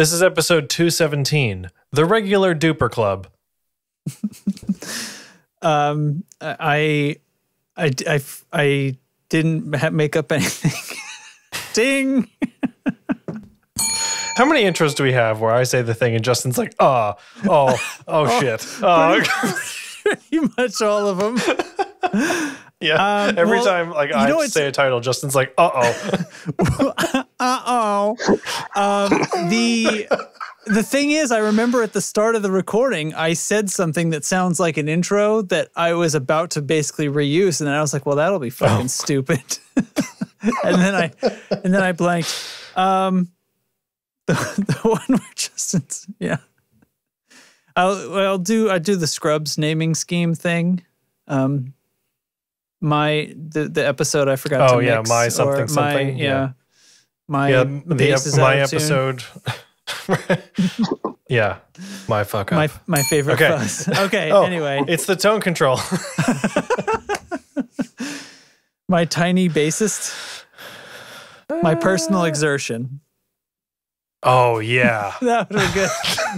This is episode 217, the regular Duper Club. I didn't make up anything. Ding. How many intros do we have where I say the thing and Justin's like, oh shit. Pretty much all of them. Yeah. Every time like I say a title, Justin's like, The thing is, I remember at the start of the recording, I said something that sounds like an intro that I was about to basically reuse, and then I was like, well, that'll be fucking stupid. and then I blanked. The one where Justin's, yeah. I do the Scrubs naming scheme thing. The episode I forgot to mix. My something something. My bass is my out of episode. Yeah, my fuck up. My favorite fuzz. Okay, anyway. It's the tone control. My tiny bassist. My personal exertion. Oh, yeah. That would be good.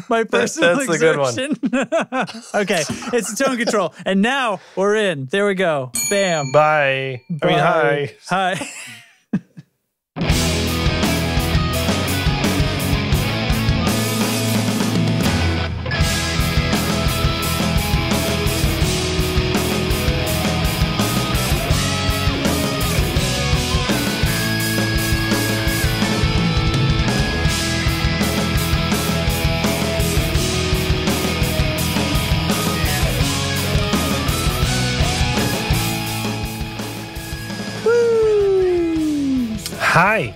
My personal That's exertion. The good one. Okay, it's tone control. And now we're in. There we go. Bam. Bye. I mean, hi. Hi. Hi.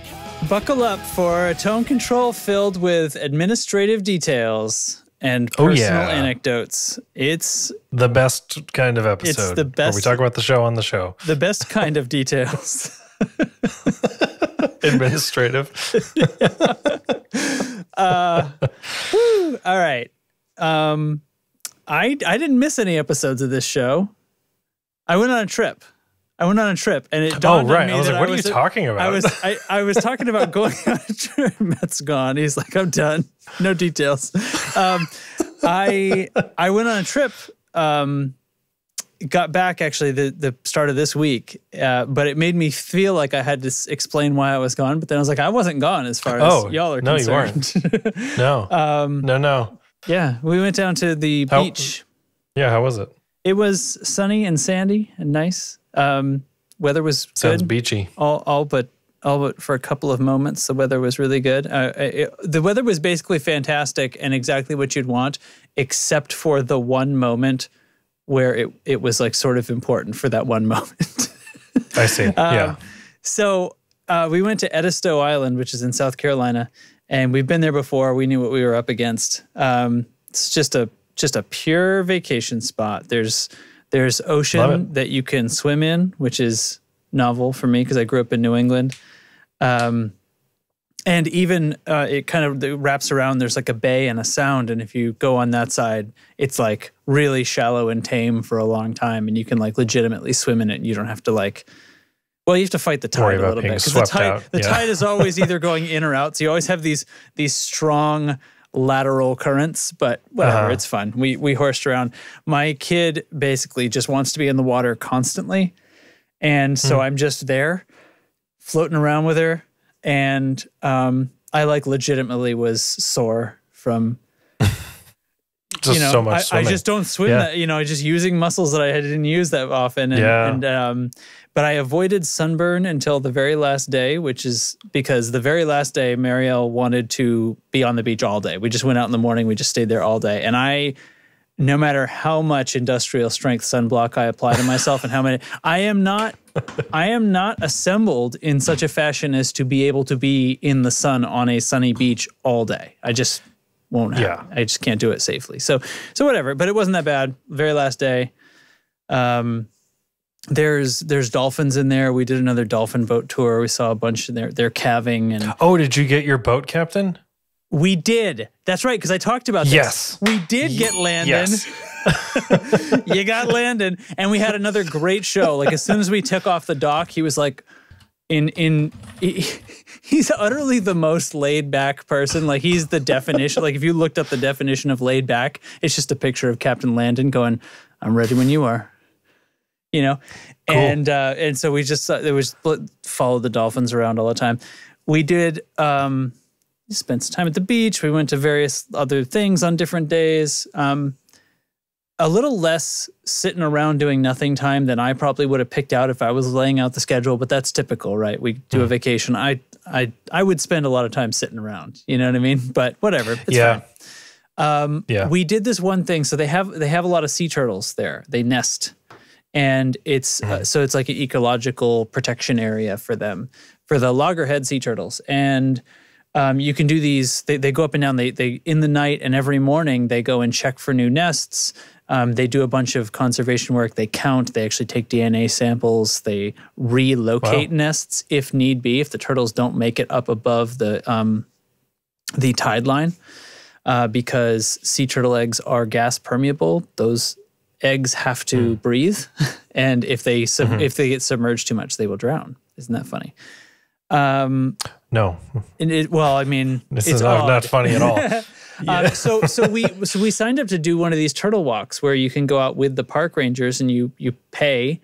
Buckle up for a tone control filled with administrative details and personal anecdotes. It's the best kind of episode. It's the best. Where we talk about the show on the show. The best kind of details. Administrative. All right. I didn't miss any episodes of this show. I went on a trip. And it dawned on me I was that like, what are you talking about? I was talking about going on a trip. Matt's gone. He's like, I'm done. No details. I went on a trip. Got back actually the start of this week, but it made me feel like I had to explain why I was gone. But then I was like, I wasn't gone as far as y'all are concerned. No, you weren't. No. Yeah, we went down to the beach. Yeah, how was it? It was sunny and sandy and nice. Weather was good. Sounds beachy. All but for a couple of moments, the weather was really good. The weather was basically fantastic and exactly what you'd want, except for the one moment where it was like sort of important for that one moment. I see. Yeah. So we went to Edisto Island, which is in South Carolina, and we've been there before. We knew what we were up against. It's just a pure vacation spot. There's ocean that you can swim in, which is novel for me because I grew up in New England. And even it kind of wraps around. There's like a bay and a sound. And if you go on that side, it's like really shallow and tame for a long time. And you can like legitimately swim in it. And you don't have to you have to fight the tide a little bit. Because the tide is always either going in or out. So you always have these strong lateral currents, but whatever, it's fun. We horsed around. My kid basically just wants to be in the water constantly. And so I'm just there floating around with her. And I legitimately was sore from so much swimming. I just don't swim that, just using muscles that I didn't use that often. But I avoided sunburn until the very last day, which is because the very last day, Marielle wanted to be on the beach all day. We just went out in the morning. We just stayed there all day. And no matter how much industrial strength sunblock I apply to myself and how many, I am not assembled in such a fashion as to be able to be in the sun on a sunny beach all day. I just won't happen. I just can't do it safely. So whatever, but it wasn't that bad. Very last day. There's dolphins in there. We did another dolphin boat tour. We saw a bunch in there. They're calving. And did you get your boat captain? We did. That's right, because I talked about this. Yes. We did get Landon. Yes. You got Landon. And we had another great show. Like, as soon as we took off the dock, he was like, he's utterly the most laid back person. Like he's the definition. Like if you looked up the definition of laid back, it's just a picture of Captain Landon going, "I'm ready when you are." You know, cool. And so we just followed the dolphins around all the time. We did spent some time at the beach. We went to various other things on different days. A little less sitting around doing nothing time than I probably would have picked out if I was laying out the schedule, but that's typical, right? We do a vacation. I would spend a lot of time sitting around, you know what I mean? But whatever, it's fine. We did this one thing. So they have a lot of sea turtles there. They nest. And it's so it's like an ecological protection area for them, for the loggerhead sea turtles. And you can do these, they go up and down, they in the night and every morning they go and check for new nests. They do a bunch of conservation work. They count. They actually take DNA samples. They relocate nests if need be, if the turtles don't make it up above the tide line, because sea turtle eggs are gas permeable. Those eggs have to breathe, and if they get submerged too much, they will drown. Isn't that funny? No. Well, I mean, this is not funny at all. So we signed up to do one of these turtle walks where you can go out with the park rangers and you pay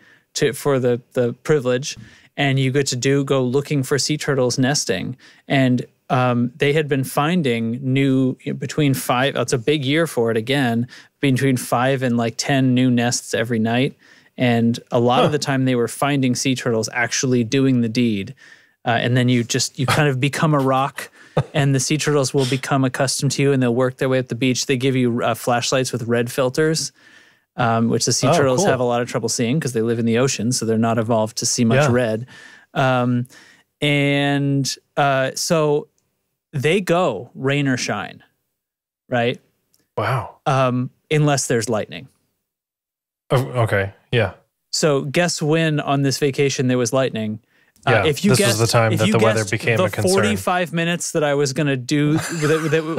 for the privilege, and you get to go looking for sea turtles nesting. And they had been finding between 5. It's a big year for it again. Between 5 and like 10 new nests every night, and a lot of the time they were finding sea turtles actually doing the deed. And then you kind of become a rock, and the sea turtles will become accustomed to you, and they'll work their way up the beach. They give you flashlights with red filters, which the sea turtles have a lot of trouble seeing because they live in the ocean, so they're not evolved to see much red. So they go rain or shine, right? Wow. Unless there's lightning. Oh, okay. Yeah. So guess when on this vacation there was lightning? Yeah, this was the time that the weather became a concern. 45 minutes that I was going to do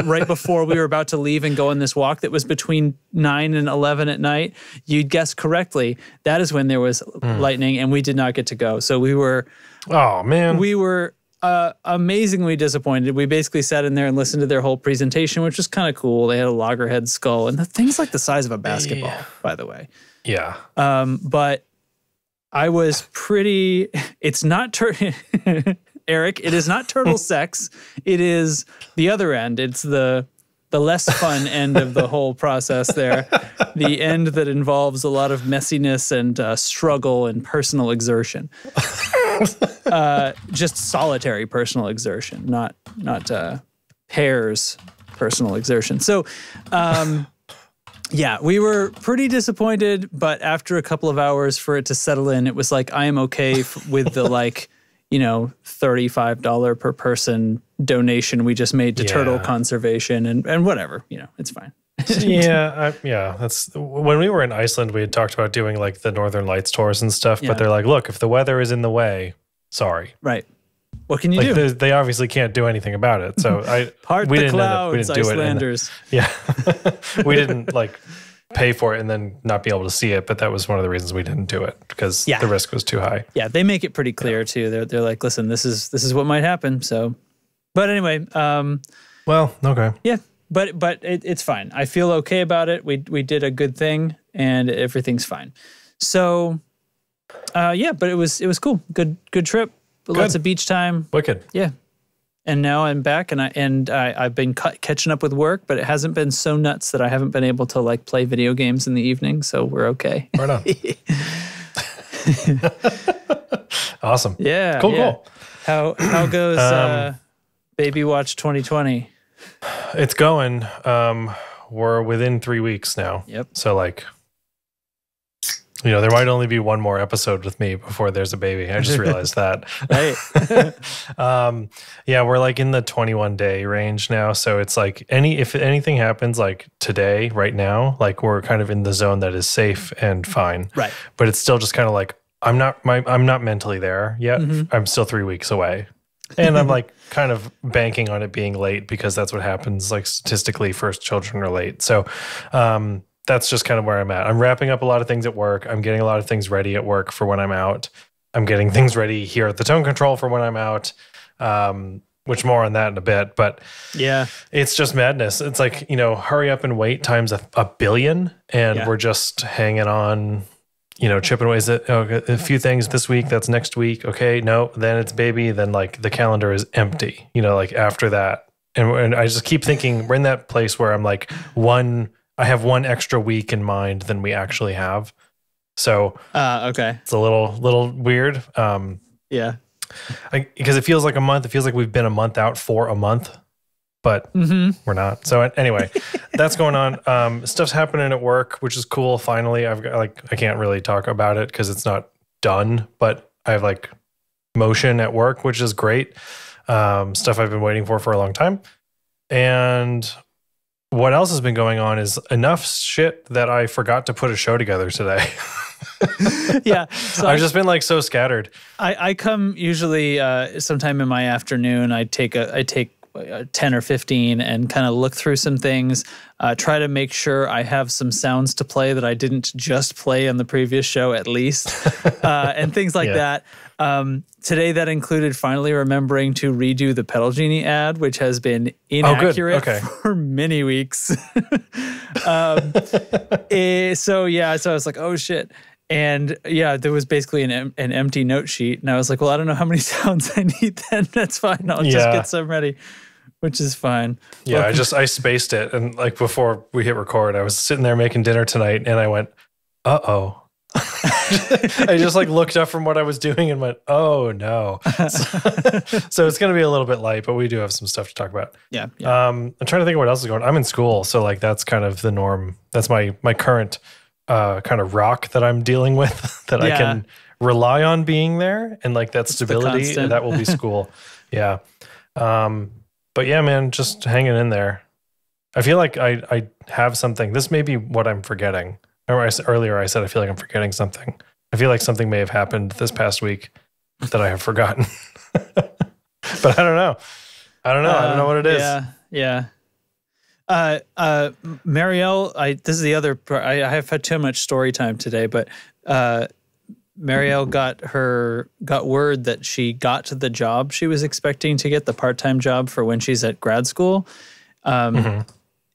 right before we were about to leave and go on this walk that was between 9 and 11 at night, you'd guess correctly. That is when there was lightning, and we did not get to go. So we were... Oh, man. We were amazingly disappointed. We basically sat in there and listened to their whole presentation, which was kind of cool. They had a loggerhead skull, and the thing's like the size of a basketball, by the way. Yeah. But... I was pretty, it's not, Eric, it is not turtle sex. It is the other end. It's the less fun end of the whole process there. The end that involves a lot of messiness and struggle and personal exertion. Just solitary personal exertion, not pairs personal exertion. So, yeah, we were pretty disappointed, but after a couple of hours for it to settle in, it was like, I am okay with the $35 per person donation we just made to turtle conservation and whatever, it's fine. That's when we were in Iceland, we had talked about doing like the Northern Lights tours and stuff, but they're like, look, if the weather is in the way, sorry. Right. What can you do? They obviously can't do anything about it. So we didn't do Icelanders. We didn't pay for it and then not be able to see it. But that was one of the reasons we didn't do it, because the risk was too high. Yeah, they make it pretty clear too. They're like, listen, this is what might happen. So, but anyway, well, okay, yeah, but it's fine. I feel okay about it. We did a good thing, and everything's fine. So, but it was cool. Good trip. Lots of beach time. Wicked. Yeah. And now I'm back, and I've been catching up with work, but it hasn't been so nuts that I haven't been able to play video games in the evening, so we're okay. Right on. Awesome. Yeah. Cool. How goes Baby Watch 2020? It's going. We're within 3 weeks now. Yep. So there might only be one more episode with me before there's a baby. I just realized that. Right. We're in the 21-day range now. So it's if anything happens today, right now, we're kind of in the zone that is safe and fine. Right. But it's still just kind of I'm not mentally there yet. Mm-hmm. I'm still 3 weeks away. And I'm kind of banking on it being late, because that's what happens. Statistically, first children are late. So, that's just kind of where I'm at. I'm wrapping up a lot of things at work. I'm getting a lot of things ready at work for when I'm out. I'm getting things ready here at the tone control for when I'm out. Which more on that in a bit, but yeah, it's just madness. It's like, hurry up and wait times a billion, and we're just hanging on, chipping away at a few things this week. That's next week. Okay, no, then it's baby. Then like the calendar is empty. Like after that, and I just keep thinking we're in that place where I'm like I have one extra week in mind than we actually have. So okay, it's a little weird. Yeah. Because it feels like a month. It feels like we've been a month out for a month, but we're not. So anyway, that's going on. Stuff's happening at work, which is cool. Finally, I've got I can't really talk about it because it's not done, but I have like motion at work, which is great. Stuff I've been waiting for a long time. And what else has been going on is enough shit that I forgot to put a show together today. Yeah, so I've just been like so scattered. I come usually sometime in my afternoon. I take 10 or 15 and kind of look through some things, try to make sure I have some sounds to play that I didn't just play on the previous show at least, and things like that. Today that included finally remembering to redo the Pedal Genie ad, which has been inaccurate for many weeks. So I was like, oh shit. And yeah, there was basically an empty note sheet. And I was like, well, I don't know how many sounds I need then. That's fine. I'll just get some ready, which is fine. Yeah, I spaced it. And like before we hit record, I was sitting there making dinner tonight and I went, uh-oh. I just like looked up from what I was doing and went, oh no. So it's going to be a little bit light, but we do have some stuff to talk about. Yeah. I'm trying to think of what else is going on. I'm in school. So like, that's kind of the norm. That's my current kind of rock that I'm dealing with that I can rely on being there. And like that stability, that will be school. Yeah. But yeah, man, just hanging in there. I feel like I have something. This may be what I'm forgetting. Earlier I said I feel like I'm forgetting something. I feel like something may have happened this past week that I have forgotten. But I don't know. I don't know what it is. Yeah. Marielle, this is the other part. I have had too much story time today, but Marielle got word that she got the job she was expecting to get, the part-time job for when she's at grad school.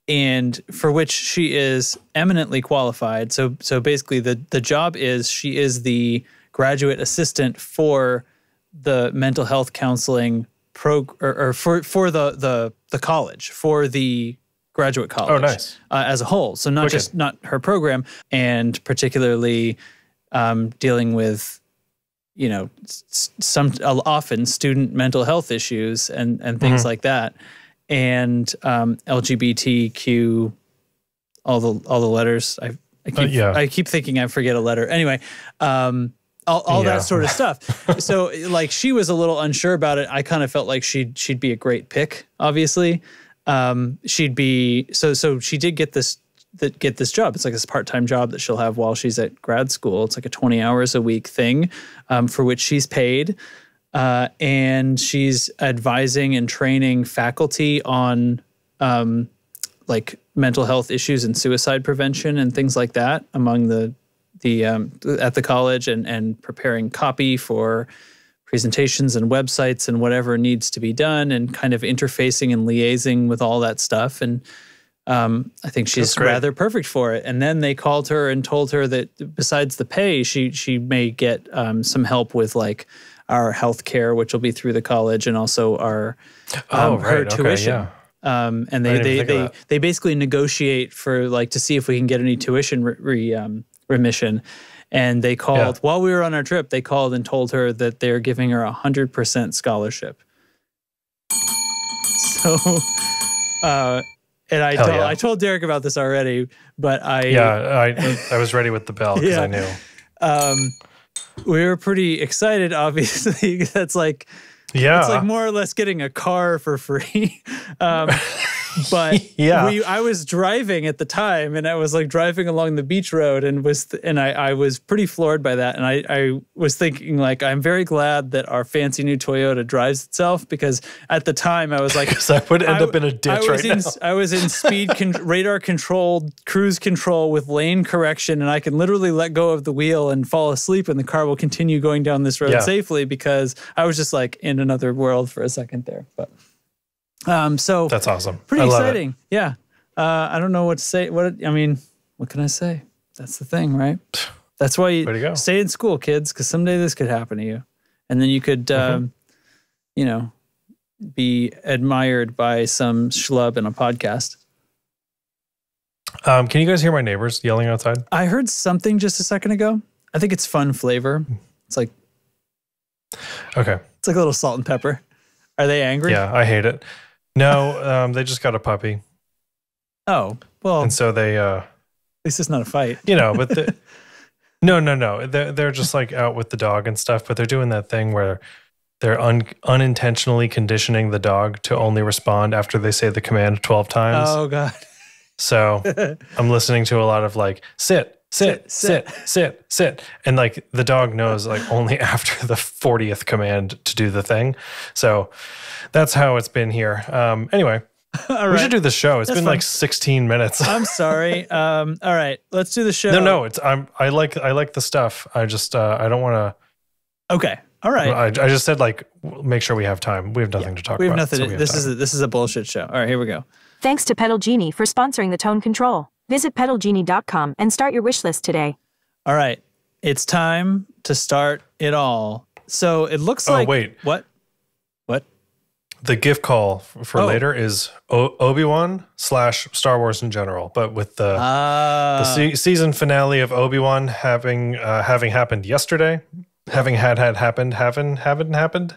And for which she is eminently qualified. So basically the job is she is the graduate assistant for the mental health counseling for the college, for the graduate college. Oh, nice. As a whole. So not her program, and particularly dealing with, often student mental health issues and things like that. And LGBTQ, all the letters. I keep thinking I forget a letter. Anyway, all that sort of stuff. So like she was a little unsure about it. I kind of felt like she'd be a great pick. Obviously, she'd be so she did get this job. It's like this part-time job that she'll have while she's at grad school. It's like a 20 hours a week thing, for which she's paid. And she's advising and training faculty on like mental health issues and suicide prevention and things like that among the at the college, and preparing copy for presentations and websites and whatever needs to be done, and kind of interfacing and liaising with all that stuff. And I think she's rather perfect for it. And then they called her and told her that besides the pay, she may get some help with like our health care, which will be through the college, and also our her tuition. Okay, yeah. And they basically negotiate for like to see if we can get any tuition remission. And they called while we were on our trip. They called and told her that they're giving her 100% scholarship. So, and I told Derek about this already, but I was ready with the bell because I knew. We were pretty excited, obviously. That's like, it's like more or less getting a car for free. But Yeah. I was driving at the time, and I was like driving along the beach road, and I was pretty floored by that. And I was thinking, like, I'm very glad that our fancy new Toyota drives itself, because at the time I was like, because I would end up in a ditch now. I was in radar controlled cruise control with lane correction, and I can literally let go of the wheel and fall asleep, and the car will continue going down this road safely, because I was just like in another world for a second there. But so that's awesome. Pretty exciting. Yeah. I don't know what to say. What can I say? That's the thing, right? That's why you stay in school, kids, because someday this could happen to you. And then you could, be admired by some schlub in a podcast. Can you guys hear my neighbors yelling outside? I heard something just a second ago. I think it's fun flavor. It's like, okay. It's like a little salt and pepper. Are they angry? Yeah, I hate it. No, they just got a puppy. Oh, well. And so they... at least it's not a fight. But no. They're just like out with the dog and stuff, but they're doing that thing where they're unintentionally conditioning the dog to only respond after they say the command 12 times. Oh, God. So I'm listening to a lot of like, sit. And like the dog knows like only after the 40th command to do the thing. So that's how it's been here. Anyway, we should do the show. It's been fun. Like 16 minutes. I'm sorry. All right, let's do the show. No, I like the stuff. I just I don't want to. Okay. All right. I just said like make sure we have time. We have nothing to talk about. We have nothing. This is a bullshit show. All right, here we go. Thanks to Pedal Genie for sponsoring the tone control. Visit pedalgenie.com and start your wish list today. All right. It's time to start it all. So it looks like... Oh, wait. What? The gift call for later is Obi-Wan / Star Wars in general, but with the season finale of Obi-Wan having happened yesterday, having happened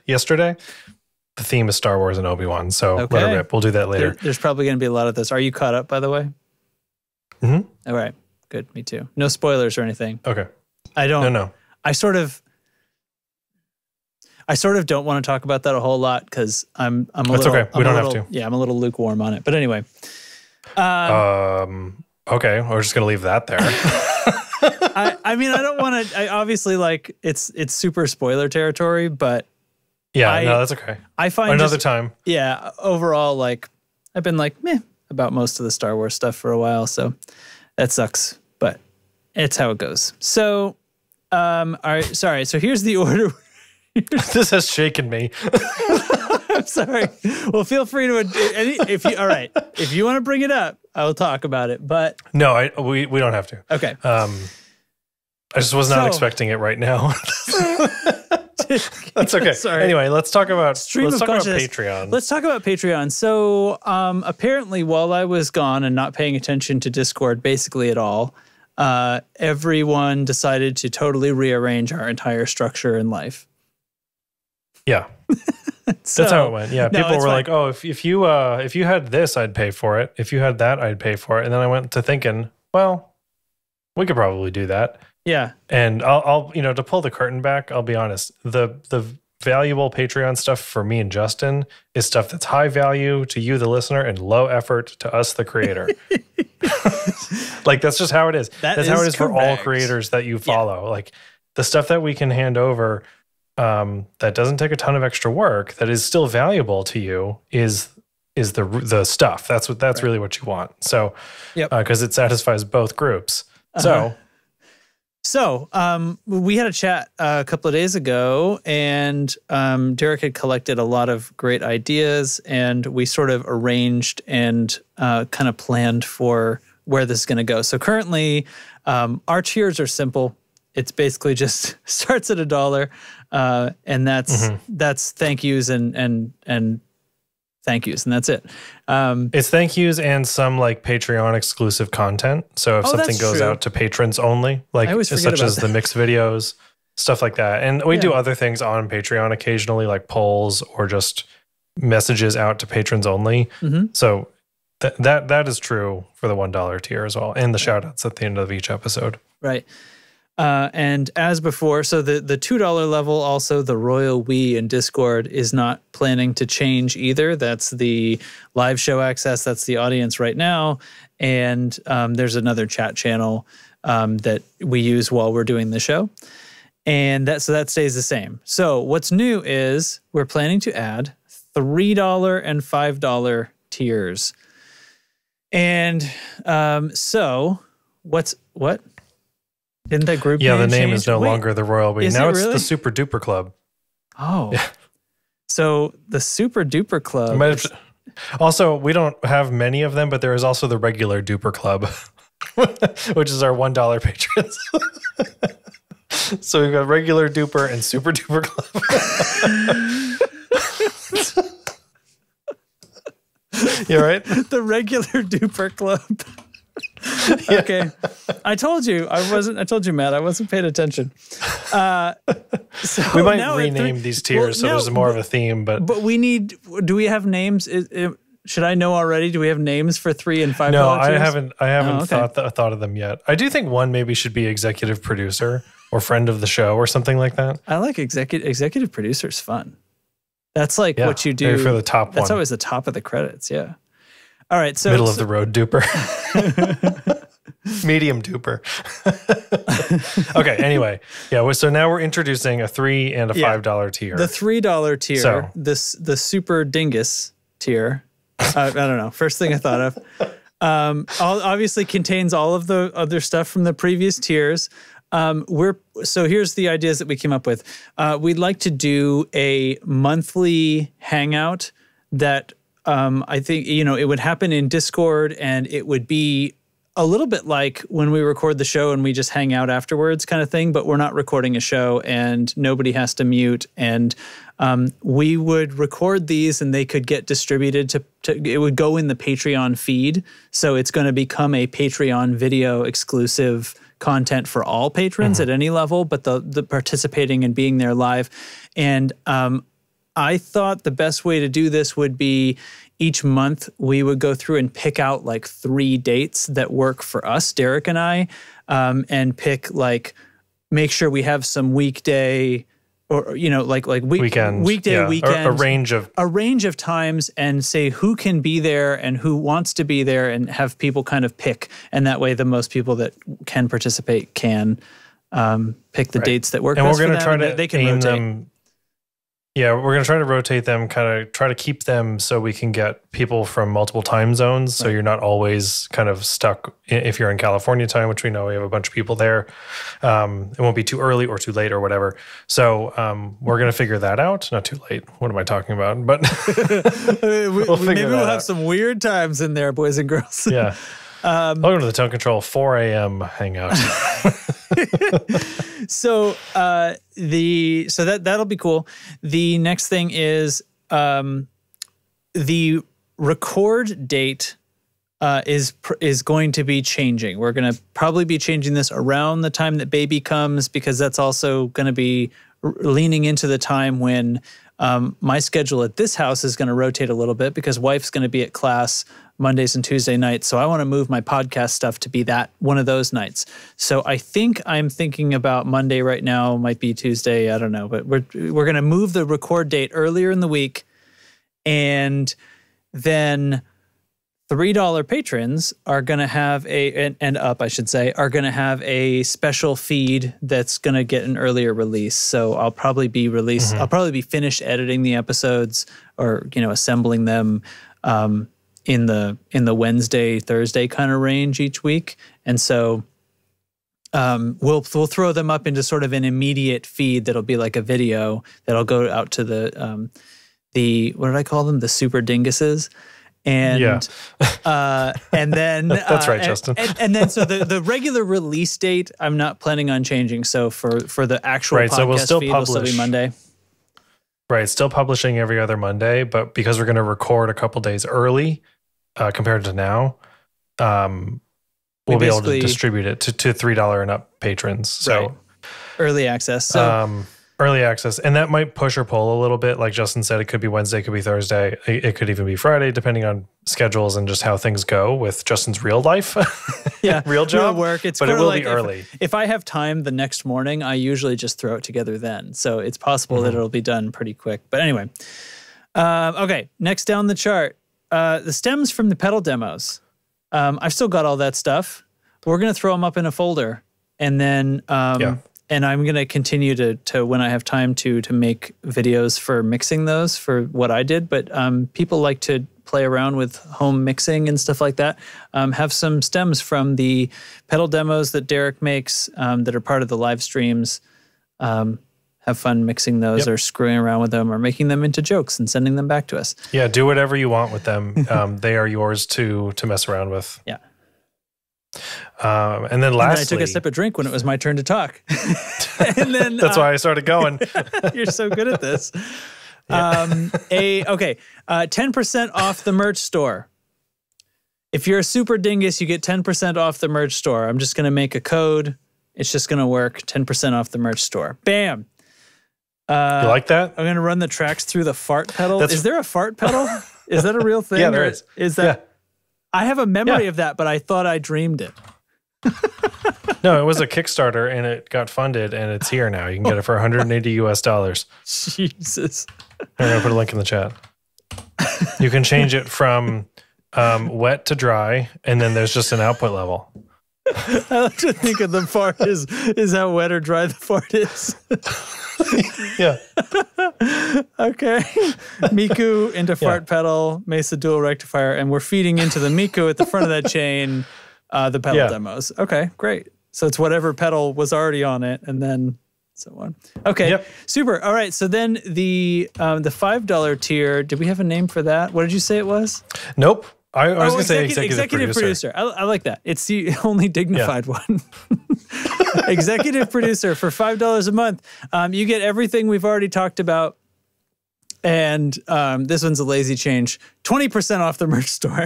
yesterday, the theme is Star Wars and Obi-Wan. So let it rip. We'll do that later. There's probably going to be a lot of this. Are you caught up, by the way? Mm-hmm. All right. Good. Me too. No spoilers or anything. Okay. I don't. No. I sort of don't want to talk about that a whole lot because I'm a little. It's okay. We don't have to. Yeah, I'm a little lukewarm on it. But anyway. Okay. We're just gonna leave that there. I mean, I don't want to. I obviously like it's super spoiler territory, but yeah, no, that's okay. I find another time. Yeah. Overall, like I've been like meh about most of the Star Wars stuff for a while, so that sucks. But it's how it goes. So, all right. Sorry. So here's the order. This has shaken me. I'm sorry. Well, feel free to if you want to bring it up, I will talk about it. But no, we don't have to. Okay. I just was not expecting it right now. That's okay. Sorry. Anyway, let's talk about Patreon. Let's talk about Patreon. So apparently, while I was gone and not paying attention to Discord basically at all, everyone decided to totally rearrange our entire structure in life. Yeah. That's how it went. Yeah. People were like, oh, if you had this, I'd pay for it. If you had that, I'd pay for it. And then I went to thinking, well, we could probably do that. Yeah. And I'll to pull the curtain back, I'll be honest, the valuable Patreon stuff for me and Justin is stuff that's high value to you, the listener, and low effort to us, the creator. Like, that's just how it is. That's how it is for all creators that you follow. Yeah. Like, the stuff that we can hand over that doesn't take a ton of extra work, that is still valuable to you, is the stuff. That's really what you want. So, because it satisfies both groups. So we had a chat a couple of days ago, and Derek had collected a lot of great ideas, and we sort of arranged and kind of planned for where this is going to go. So currently, our tiers are simple. It's basically just starts at $1, and that's thank yous and thank yus, and that's it. It's thank yous and some like Patreon exclusive content. So if something goes out to patrons only, like such as the mix videos, stuff like that. And we do other things on Patreon occasionally, like polls or just messages out to patrons only. Mm-hmm. So that is true for the $1 tier as well, and the shout outs at the end of each episode. Right. And as before, so the $2 level, also the Royal We in Discord is not planning to change either. That's the live show access. That's the audience right now. And there's another chat channel that we use while we're doing the show. And that stays the same. So what's new is we're planning to add $3 and $5 tiers. And so what? Didn't that group name the name change? is no longer the Royal We. Now it's the Super Duper Club. Oh. Yeah. So the Super Duper Club. Also, we don't have many of them, but there is also the regular Duper Club, which is our $1 patrons. So we've got regular Duper and Super Duper Club. You all right? The regular Duper Club. Okay. I told you, Matt, I wasn't paying attention. So we might rename these tiers so there's more of a theme, but do we have names? Should I know already? Do we have names for $3 and $5 No, tiers? I haven't thought of them yet. I do think one maybe should be executive producer or friend of the show or something like that. I like executive producer's fun. That's like what you do for the top one. That's always the top of the credits, yeah. All right, so middle of the road Duper. Medium Duper. Okay, anyway. Yeah, so now we're introducing a $3 and a $5 tier. The $3 tier, the Super Dingus tier. I don't know. First thing I thought of. Obviously contains all of the other stuff from the previous tiers. So here's the ideas that we came up with. We'd like to do a monthly hangout that I think, it would happen in Discord, and it would be a little bit like when we record the show and we just hang out afterwards kind of thing, but we're not recording a show and nobody has to mute. And we would record these and they could get distributed it would go in the Patreon feed. So it's going to become a Patreon video exclusive content for all patrons at any level, but the participating and being there live. And I thought the best way to do this would be each month we would go through and pick out like 3 dates that work for us, Derek and I, and pick make sure we have some weekday or weekend, weekend, a range of times, and say who can be there and who wants to be there, and have people kind of pick, and that way the most people that can participate can pick the dates that work. And best we're going to try to they can aim rotate them. Yeah, we're going to try to rotate them, kind of try to keep them so we can get people from multiple time zones. So you're not always kind of stuck if you're in California time, which we know we have a bunch of people there. It won't be too early or too late or whatever. So we're going to figure that out. Not too late. What am I talking about? But maybe we'll have some weird times in there, boys and girls. Yeah. Welcome to the Tone Control 4 a.m. hangout. So that'll be cool. The next thing is the record date is going to be changing. We're going to probably be changing this around the time that baby comes, because that's also going to be leaning into the time when my schedule at this house is going to rotate a little bit, because wife's going to be at class Mondays and Tuesday nights. So I want to move my podcast stuff to be one of those nights. So I think I'm thinking about Monday right now, might be Tuesday, I don't know, but we're going to move the record date earlier in the week. And then $3 patrons are going to have are going to have a special feed that's going to get an earlier release. So I'll probably be I'll probably be finished editing the episodes, or assembling them in the Wednesday, Thursday kind of range each week. And so we'll throw them up into sort of an immediate feed that'll be like a video that'll go out to the what did I call them? The Super Dinguses. And and then that's right, Justin. And then so the regular release date I'm not planning on changing. So for the actual podcast so we'll still feed, publish. will still be Monday. Right, still publishing every other Monday, but because we're going to record a couple days early compared to now, we'll be able to distribute it to $3 and up patrons. So early access. So early access, and that might push or pull a little bit. Like Justin said, it could be Wednesday, it could be Thursday, it could even be Friday, depending on schedules and just how things go with Justin's real life, real job, real work. It's but it will like be early. If I have time the next morning, I usually just throw it together then. So it's possible that it'll be done pretty quick. But anyway, okay. Next down the chart, the stems from the pedal demos. I've still got all that stuff. We're gonna throw them up in a folder, and then. And I'm going to continue to when I have time to make videos for mixing those for what I did. But people like to play around with home mixing and stuff like that. Have some stems from the pedal demos that Derek makes that are part of the live streams. Have fun mixing those or screwing around with them or making them into jokes and sending them back to us. Yeah, do whatever you want with them. They are yours to mess around with. Yeah. And then lastly, I took a sip of drink when it was my turn to talk. And then that's why I started going. You're so good at this. 10% off the merch store. If you're a super dingus, you get 10% off the merch store. I'm just going to make a code. It's just going to work. 10% off the merch store. Bam. You like that? I'm going to run the tracks through the fart pedal. Is there a fart pedal? Is that a real thing? Yeah, there is. Is that? Yeah. I have a memory of that, but I thought I dreamed it. No, it was a Kickstarter and it got funded and it's here now. You can get it for $180 US. Jesus. I'm going to put a link in the chat. You can change it from wet to dry, and then there's just an output level. I like to think of the fart is how wet or dry the fart is. Yeah. Okay. Miku into fart pedal, Mesa dual rectifier, and we're feeding into the Miku at the front of that chain the pedal demos. Okay, great. So it's whatever pedal was already on it, and then so on. Okay, super. All right, so then the $5 tier, did we have a name for that? What did you say it was? Nope. I was going to say executive producer. I like that. It's the only dignified one. Executive producer for $5 a month. You get everything we've already talked about. And this one's a lazy change. 20% off the merch store.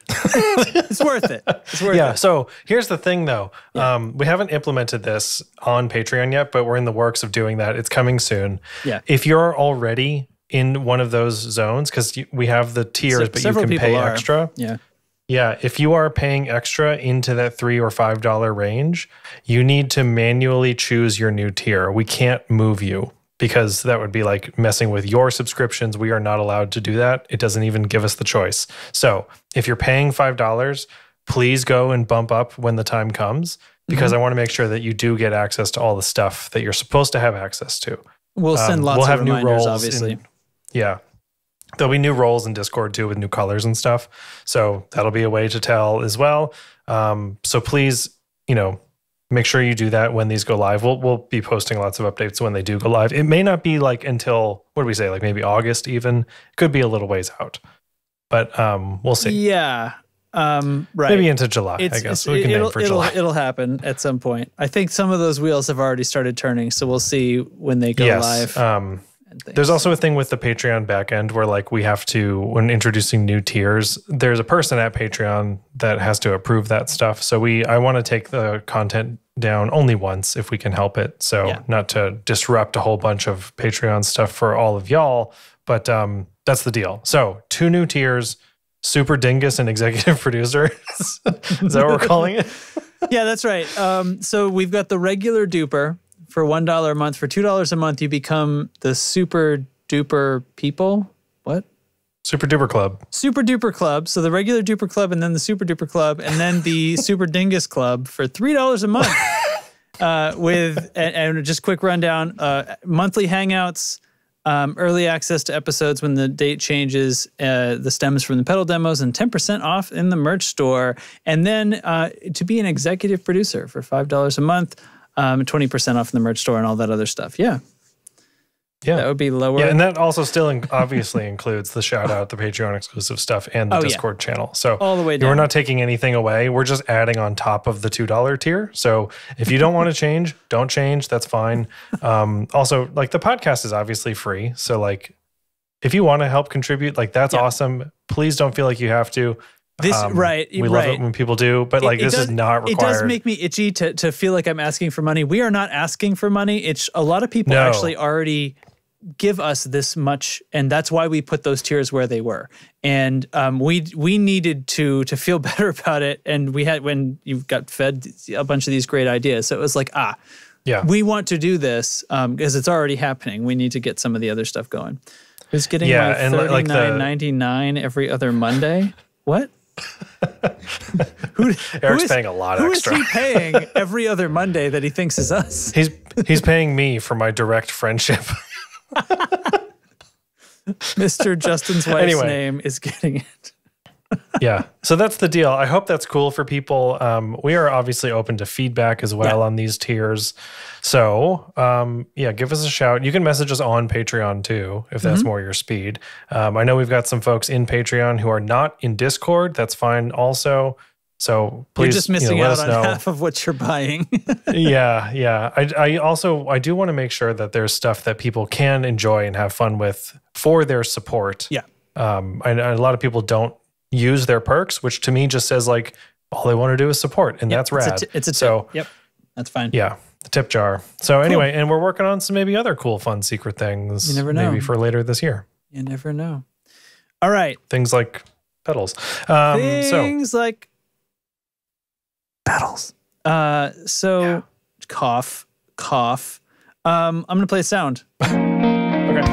It's worth it. It's worth it. So here's the thing, though. We haven't implemented this on Patreon yet, but we're in the works of doing that. It's coming soon. Yeah. If you're already in one of those zones, because we have the tiers, but you can pay extra. Yeah. Yeah, if you are paying extra into that $3 or $5 range, you need to manually choose your new tier. We can't move you because that would be like messing with your subscriptions. We are not allowed to do that. It doesn't even give us the choice. So if you're paying $5, please go and bump up when the time comes, because I want to make sure that you do get access to all the stuff that you're supposed to have access to. We'll send lots of reminders, new roles, obviously. There'll be new roles in Discord too with new colors and stuff. So that'll be a way to tell as well. So please, make sure you do that when these go live. We'll be posting lots of updates when they do go live. It may not be like until, what do we say, like maybe August even. It could be a little ways out. But we'll see. Yeah. Right. Maybe into July, I guess. We can aim for July. It'll happen at some point. I think some of those wheels have already started turning, so we'll see when they go live. There's also a thing with the Patreon backend where like we have to, when introducing new tiers, there's a person at Patreon that has to approve that stuff. So I want to take the content down only once if we can help it. So not to disrupt a whole bunch of Patreon stuff for all of y'all, but that's the deal. So 2 new tiers, Super Dingus and Executive Producer. Is that what we're calling it? Yeah, that's right. So we've got the regular Duper. For $1 a month, for $2 a month, you become the Super Duper people. What? Super Duper Club. Super Duper Club. So the regular Duper Club, and then the Super Duper Club, and then the Super Dingus Club for $3 a month. And just quick rundown: monthly hangouts, early access to episodes when the date changes, the stems from the pedal demos, and 10% off in the merch store. And then to be an executive producer for $5 a month. 20% off in the merch store and all that other stuff. Yeah. That would be lower. Yeah, and that also still obviously includes the shout out, the Patreon exclusive stuff, and the Discord channel. So all the way down. We're not taking anything away. We're just adding on top of the $2 tier. So if you don't want to change, don't change. That's fine. Also, like the podcast is obviously free. So like if you want to help contribute, like that's awesome. Please don't feel like you have to. We love it when people do, but like this is not required. It does make me itchy to feel like I'm asking for money. We are not asking for money. It's a lot of people actually already give us this much, and that's why we put those tiers where they were. And we needed to feel better about it. And we had, when you got fed a bunch of these great ideas, so it was like, we want to do this because it's already happening. We need to get some of the other stuff going. Who's getting my $39.99 every other Monday? What? Eric's paying a lot extra. Who is he paying every other Monday that he thinks is us? He's paying me for my direct friendship. Mr. Justin's wife's name is getting it. Yeah. So that's the deal. I hope that's cool for people. We are obviously open to feedback as well on these tiers. So give us a shout. You can message us on Patreon too, if that's more your speed. I know we've got some folks in Patreon who are not in Discord. That's fine also. So please, you're just missing let out us on know. half of what you're buying. Yeah. I do want to make sure that there's stuff that people can enjoy and have fun with for their support. Yeah. And a lot of people don't use their perks, which to me just says like all they want to do is support, and that's rad. It's a tip. So yep, that's fine. Yeah, the tip jar. So anyway, and we're working on some maybe other cool, fun secret things. You never know. Maybe for later this year. You never know. All right, things like pedals. Like pedals. Cough. I'm gonna play a sound. Okay.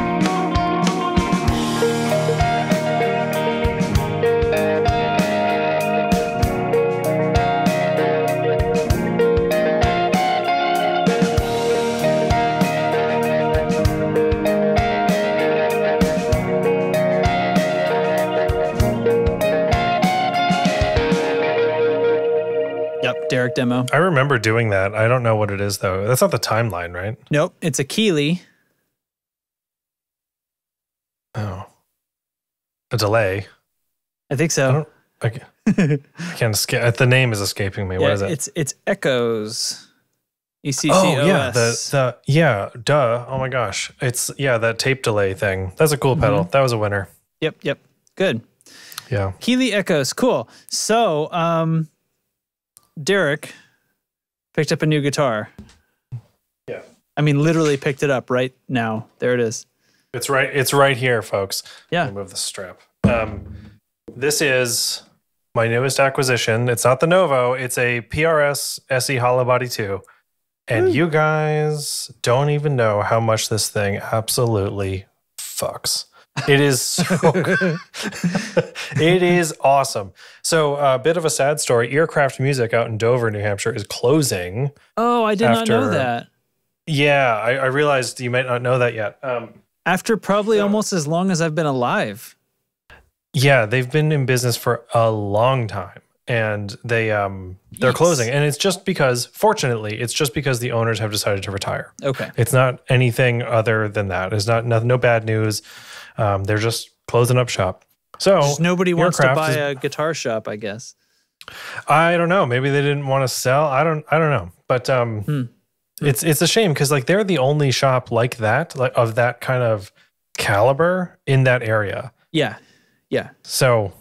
Derek demo. I remember doing that. I don't know what it is though. That's not the timeline, right? Nope. It's a Keeley. Oh. A delay. I think so. I can't escape. The name is escaping me. What is it? It's Echoes. ECCOS. Oh yeah, duh. Oh my gosh. It's that tape delay thing. That's a cool pedal. That was a winner. Yep. Good. Yeah. Keeley Echoes. Cool. So Derek picked up a new guitar. Yeah. I mean, literally picked it up right now. There it is. It's right here, folks. Yeah. Let me move the strap. This is my newest acquisition. It's not the Novo. It's a PRS SE Hollow Body 2. And you guys don't even know how much this thing absolutely fucks. It is so good. It is awesome. So a bit of a sad story. Earcraft Music out in Dover, New Hampshire is closing. Oh, I did not know that. Yeah, I realized you might not know that yet. After probably almost as long as I've been alive. Yeah, they've been in business for a long time. And they're closing. And it's just because, fortunately, the owners have decided to retire. Okay. It's not anything other than that. It's no bad news. They're just closing up shop. So just nobody wants to buy a guitar shop, I guess. I don't know. Maybe they didn't want to sell. I don't know. But it's a shame because like they're the only shop like that, like of that kind of caliber in that area. Yeah. So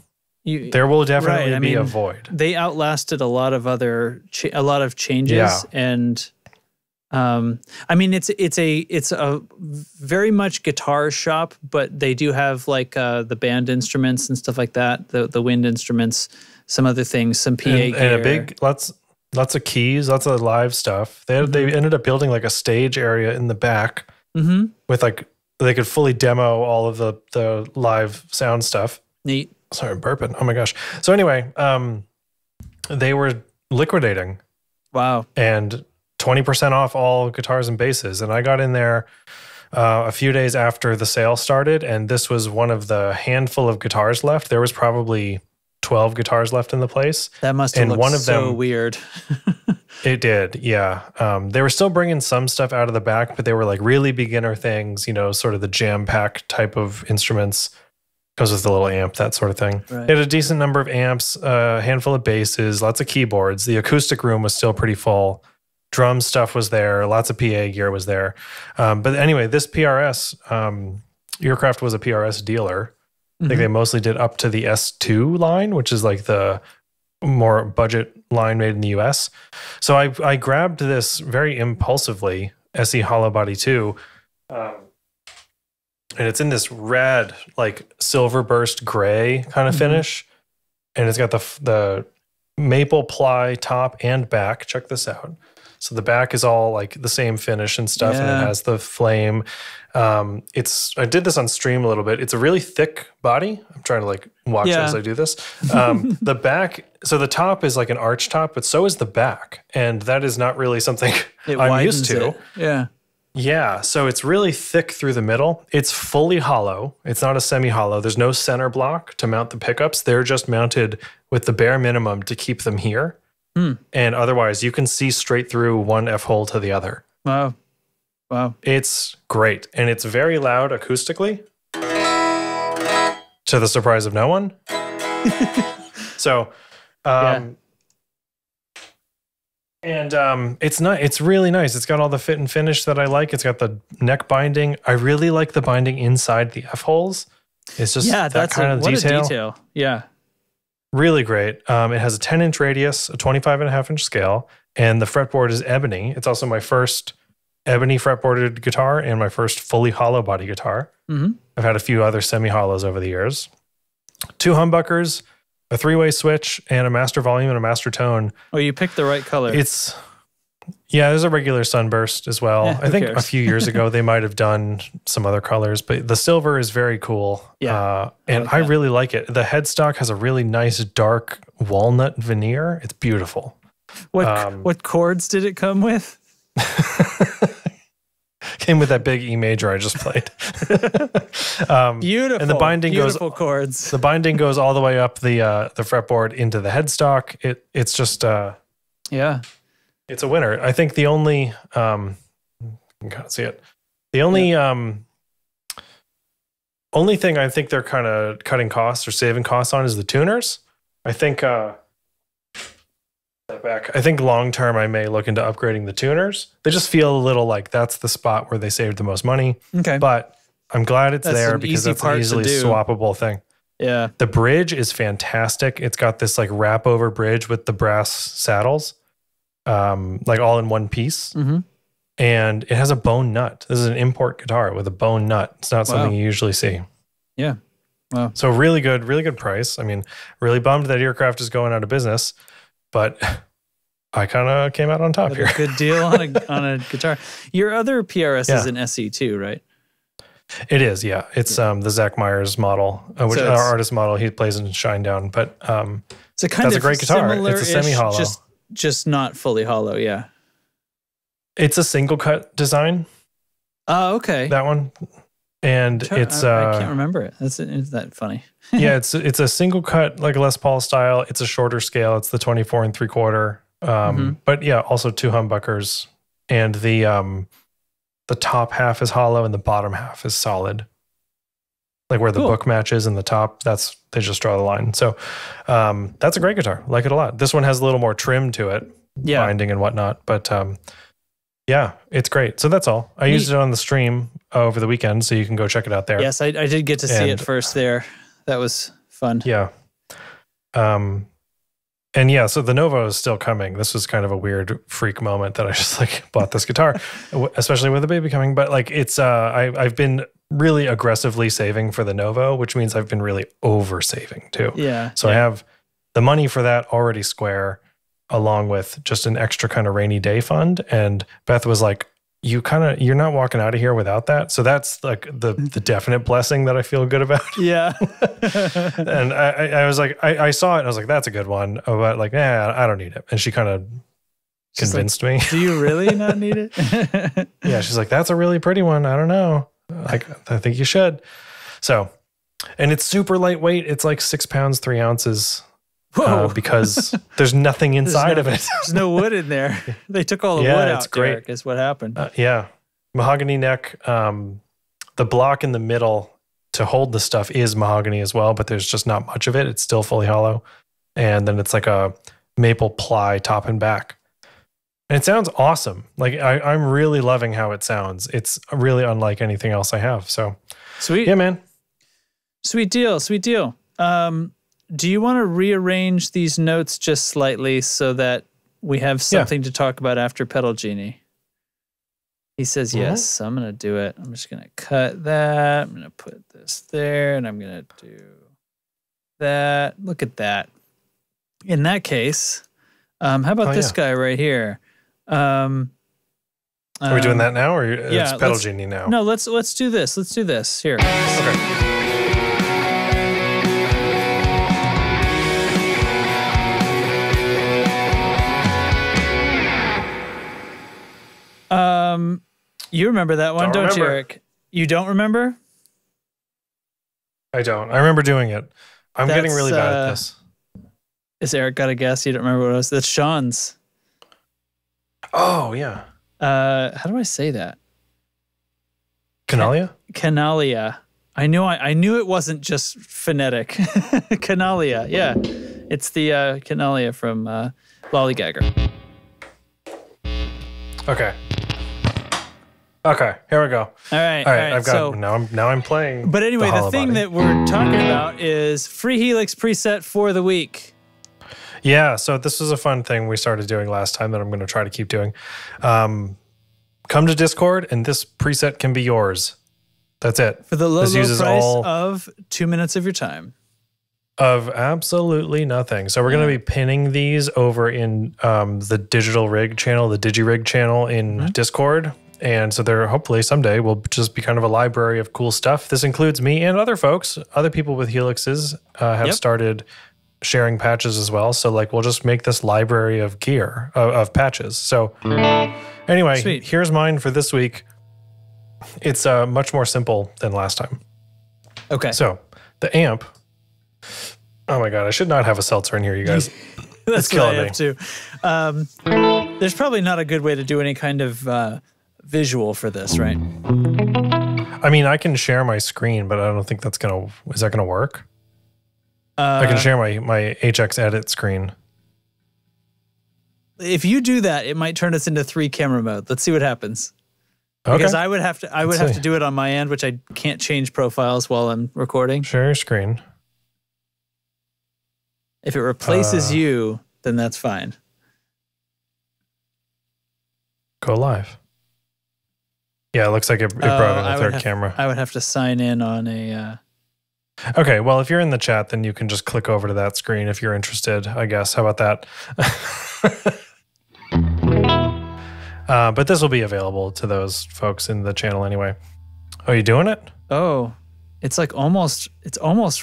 there will definitely be a void. They outlasted a lot of other changes. Yeah. And I mean, it's a very much guitar shop, but they do have like the band instruments and stuff like that, the wind instruments, some other things, some PA gear. And a big lots of keys, lots of live stuff. They ended up building like a stage area in the back with like they could fully demo all of the live sound stuff. Neat. Sorry, I'm burping. Oh my gosh. So anyway, they were liquidating. Wow. And 20% off all guitars and basses. And I got in there a few days after the sale started, and this was one of the handful of guitars left. There was probably 12 guitars left in the place. That must have looked so weird. It did, yeah. They were still bringing some stuff out of the back, but they were like really beginner things, sort of the jam pack type of instruments. Goes with the little amp, that sort of thing. Right. They had a decent number of amps, a handful of basses, lots of keyboards. The acoustic room was still pretty full. Drum stuff was there. Lots of PA gear was there. But anyway, this PRS, Earcraft was a PRS dealer. I think they mostly did up to the S2 line, which is like the more budget line made in the US. So I grabbed this very impulsively, SE Hollow Body 2. And it's in this red, like silver burst gray kind of finish. And it's got the maple ply top and back. Check this out. So the back is all like the same finish and stuff, and it has the flame. I did this on stream a little bit. It's a really thick body. I'm trying to like watch as I do this. The back, so the top is like an arch top, but so is the back. And that is not really something I'm used to. It. Yeah. Yeah, so it's really thick through the middle. It's fully hollow. It's not a semi-hollow. There's no center block to mount the pickups. They're just mounted with the bare minimum to keep them here. And otherwise, you can see straight through one F-hole to the other. Wow. It's great. And it's very loud acoustically, to the surprise of no one. So, and it's really nice. It's got all the fit and finish that I like. It's got the neck binding. I really like the binding inside the F-holes. It's just that kind of detail. What a detail. Yeah. Really great. It has a 10-inch radius, a 25.5-inch scale, and the fretboard is ebony. It's also my first ebony fretboarded guitar and my first fully hollow body guitar. I've had a few other semi-hollows over the years. 2 humbuckers, a 3-way switch, and a master volume and a master tone. Oh, you picked the right color. There's a regular sunburst as well. I think a few years ago they might have done some other colors, but the silver is very cool. Yeah, and I really like it. The headstock has a really nice dark walnut veneer. It's beautiful. What chords did it come with? Came with that big E major I just played. Beautiful. And the binding beautiful chords. The binding goes all the way up the fretboard into the headstock. It's just it's a winner. I think the only you can kind of see it. The only only thing I think they're kind of cutting costs or saving costs on is the tuners. I think I think long term I may look into upgrading the tuners. They just feel a little like that's the spot where they saved the most money. Okay. But I'm glad it's there because that's an easily swappable thing. Yeah. The bridge is fantastic. It's got this like wrap over bridge with the brass saddles, like all in one piece. And it has a bone nut. This is an import guitar with a bone nut. It's not something you usually see. Yeah. Wow. So really good price. I mean, really bummed that Earcraft is going out of business, but I kind of came out on top here. A good deal on a guitar. Your other PRS is an SE too, right? It is, yeah. It's the Zach Myers model, which is our artist model. He plays in Shinedown, but it's that's a great guitar. It's a semi-hollow. Just not fully hollow, yeah. It's a single cut design. Oh, okay. That one. And it's I can't remember it. Isn't that funny? Yeah, it's a single cut, like a Les Paul style. It's a shorter scale. It's the 24 3/4. But yeah, also 2 humbuckers, and the top half is hollow and the bottom half is solid. Like where the book matches in the top, they just draw the line. So that's a great guitar. Like it a lot. This one has a little more trim to it, binding and whatnot. But yeah, it's great. So that's all. I used it on the stream over the weekend, so you can go check it out there. Yes, I did get to see it first there. That was fun. Yeah. And yeah, so the Novo is still coming. This was kind of a weird freak moment that I just like bought this guitar, especially with the baby coming. But like it's, I've been really aggressively saving for the Novo, which means I've been really over saving too. Yeah. So I have the money for that already square, along with just an extra kind of rainy day fund. And Beth was like, you're not walking out of here without that. So that's like the definite blessing that I feel good about. Yeah. And I was like, I saw it and I was like, that's a good one. But like, I don't need it. And she kind of convinced me. Do you really not need it? Yeah. She's like, that's a really pretty one. I don't know. Like, I think you should. So, and it's super lightweight. It's like 6 pounds, 3 ounces. Because there's nothing inside of it. There's no wood in there. They took all the wood out, Derek, is what happened. Yeah. Mahogany neck. The block in the middle to hold the stuff is mahogany as well, but there's just not much of it. It's still fully hollow. And then it's like a maple ply top and back. And it sounds awesome. Like I'm really loving how it sounds. It's really unlike anything else I have. So sweet. Yeah, man. Sweet deal, sweet deal. Do you want to rearrange these notes just slightly so that we have something to talk about after Pedal Genie? He says yes, so I'm going to do it. I'm just going to cut that. I'm going to put this there, and I'm going to do that. Look at that. In that case, how about this guy right here? Are we doing that now, or it's Pedal Genie now? No, let's do this. Let's do this. Here. Okay. You remember that one, don't you, Eric? You don't remember? I don't. I remember doing it. I'm getting really bad at this. Is Eric got a guess? You don't remember what it was? That's Sean's. Oh, yeah. How do I say that? Canalia? Canalia. I knew it wasn't just phonetic. Canalia, yeah. It's the Canalia from Lollygagger. Okay, here we go. All right. I've got now I'm playing. But anyway, the thing that we're talking about is free Helix preset for the week. Yeah, so this was a fun thing we started doing last time that I'm going to try to keep doing. Come to Discord, and this preset can be yours. That's it. For the low price of 2 minutes of your time. Of absolutely nothing. So we're going to be pinning these over in the digital rig channel, the DigiRig channel in Discord. And so there hopefully someday will just be kind of a library of cool stuff. This includes me and other folks, other people with Helixes have started sharing patches as well. So like we'll just make this library of gear, of patches. So anyway, here's mine for this week. It's much more simple than last time. Okay. So the amp, oh my God, I should not have a seltzer in here, you guys. That's killing me. Too. There's probably not a good way to do any kind of visual for this, right? I mean, I can share my screen, but I don't think is that gonna work? I can share my HX edit screen. If you do that, it might turn us into 3-camera mode. Let's see what happens. Okay. Because I would have to do it on my end, which I can't change profiles while I'm recording. Share your screen. If it replaces you, then that's fine. Go live. Yeah, it looks like it brought in a third camera. I would have to sign in on a... Okay, well, if you're in the chat, then you can just click over to that screen if you're interested, I guess. How about that? But this will be available to those folks in the channel anyway. Oh, you doing it? Oh, it's almost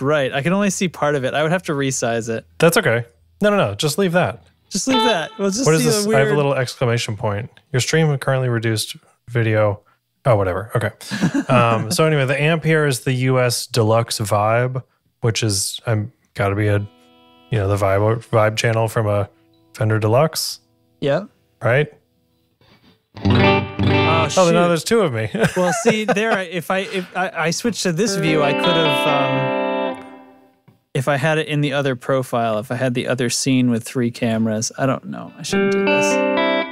right. I can only see part of it. I would have to resize it. That's okay. No. Just leave that. Just leave that. We'll just what is this? I have a little exclamation point. Your stream currently reduced video. Oh, whatever. Okay. So anyway, the amp here is the US Deluxe Vibe, which is got to be the vibe channel from a Fender Deluxe. Yep. Right. Oh, no, there's two of me. Well, see there. If I switched to this view, I could have. If I had it in the other profile, if I had the other scene with 3 cameras, I don't know. I shouldn't do this.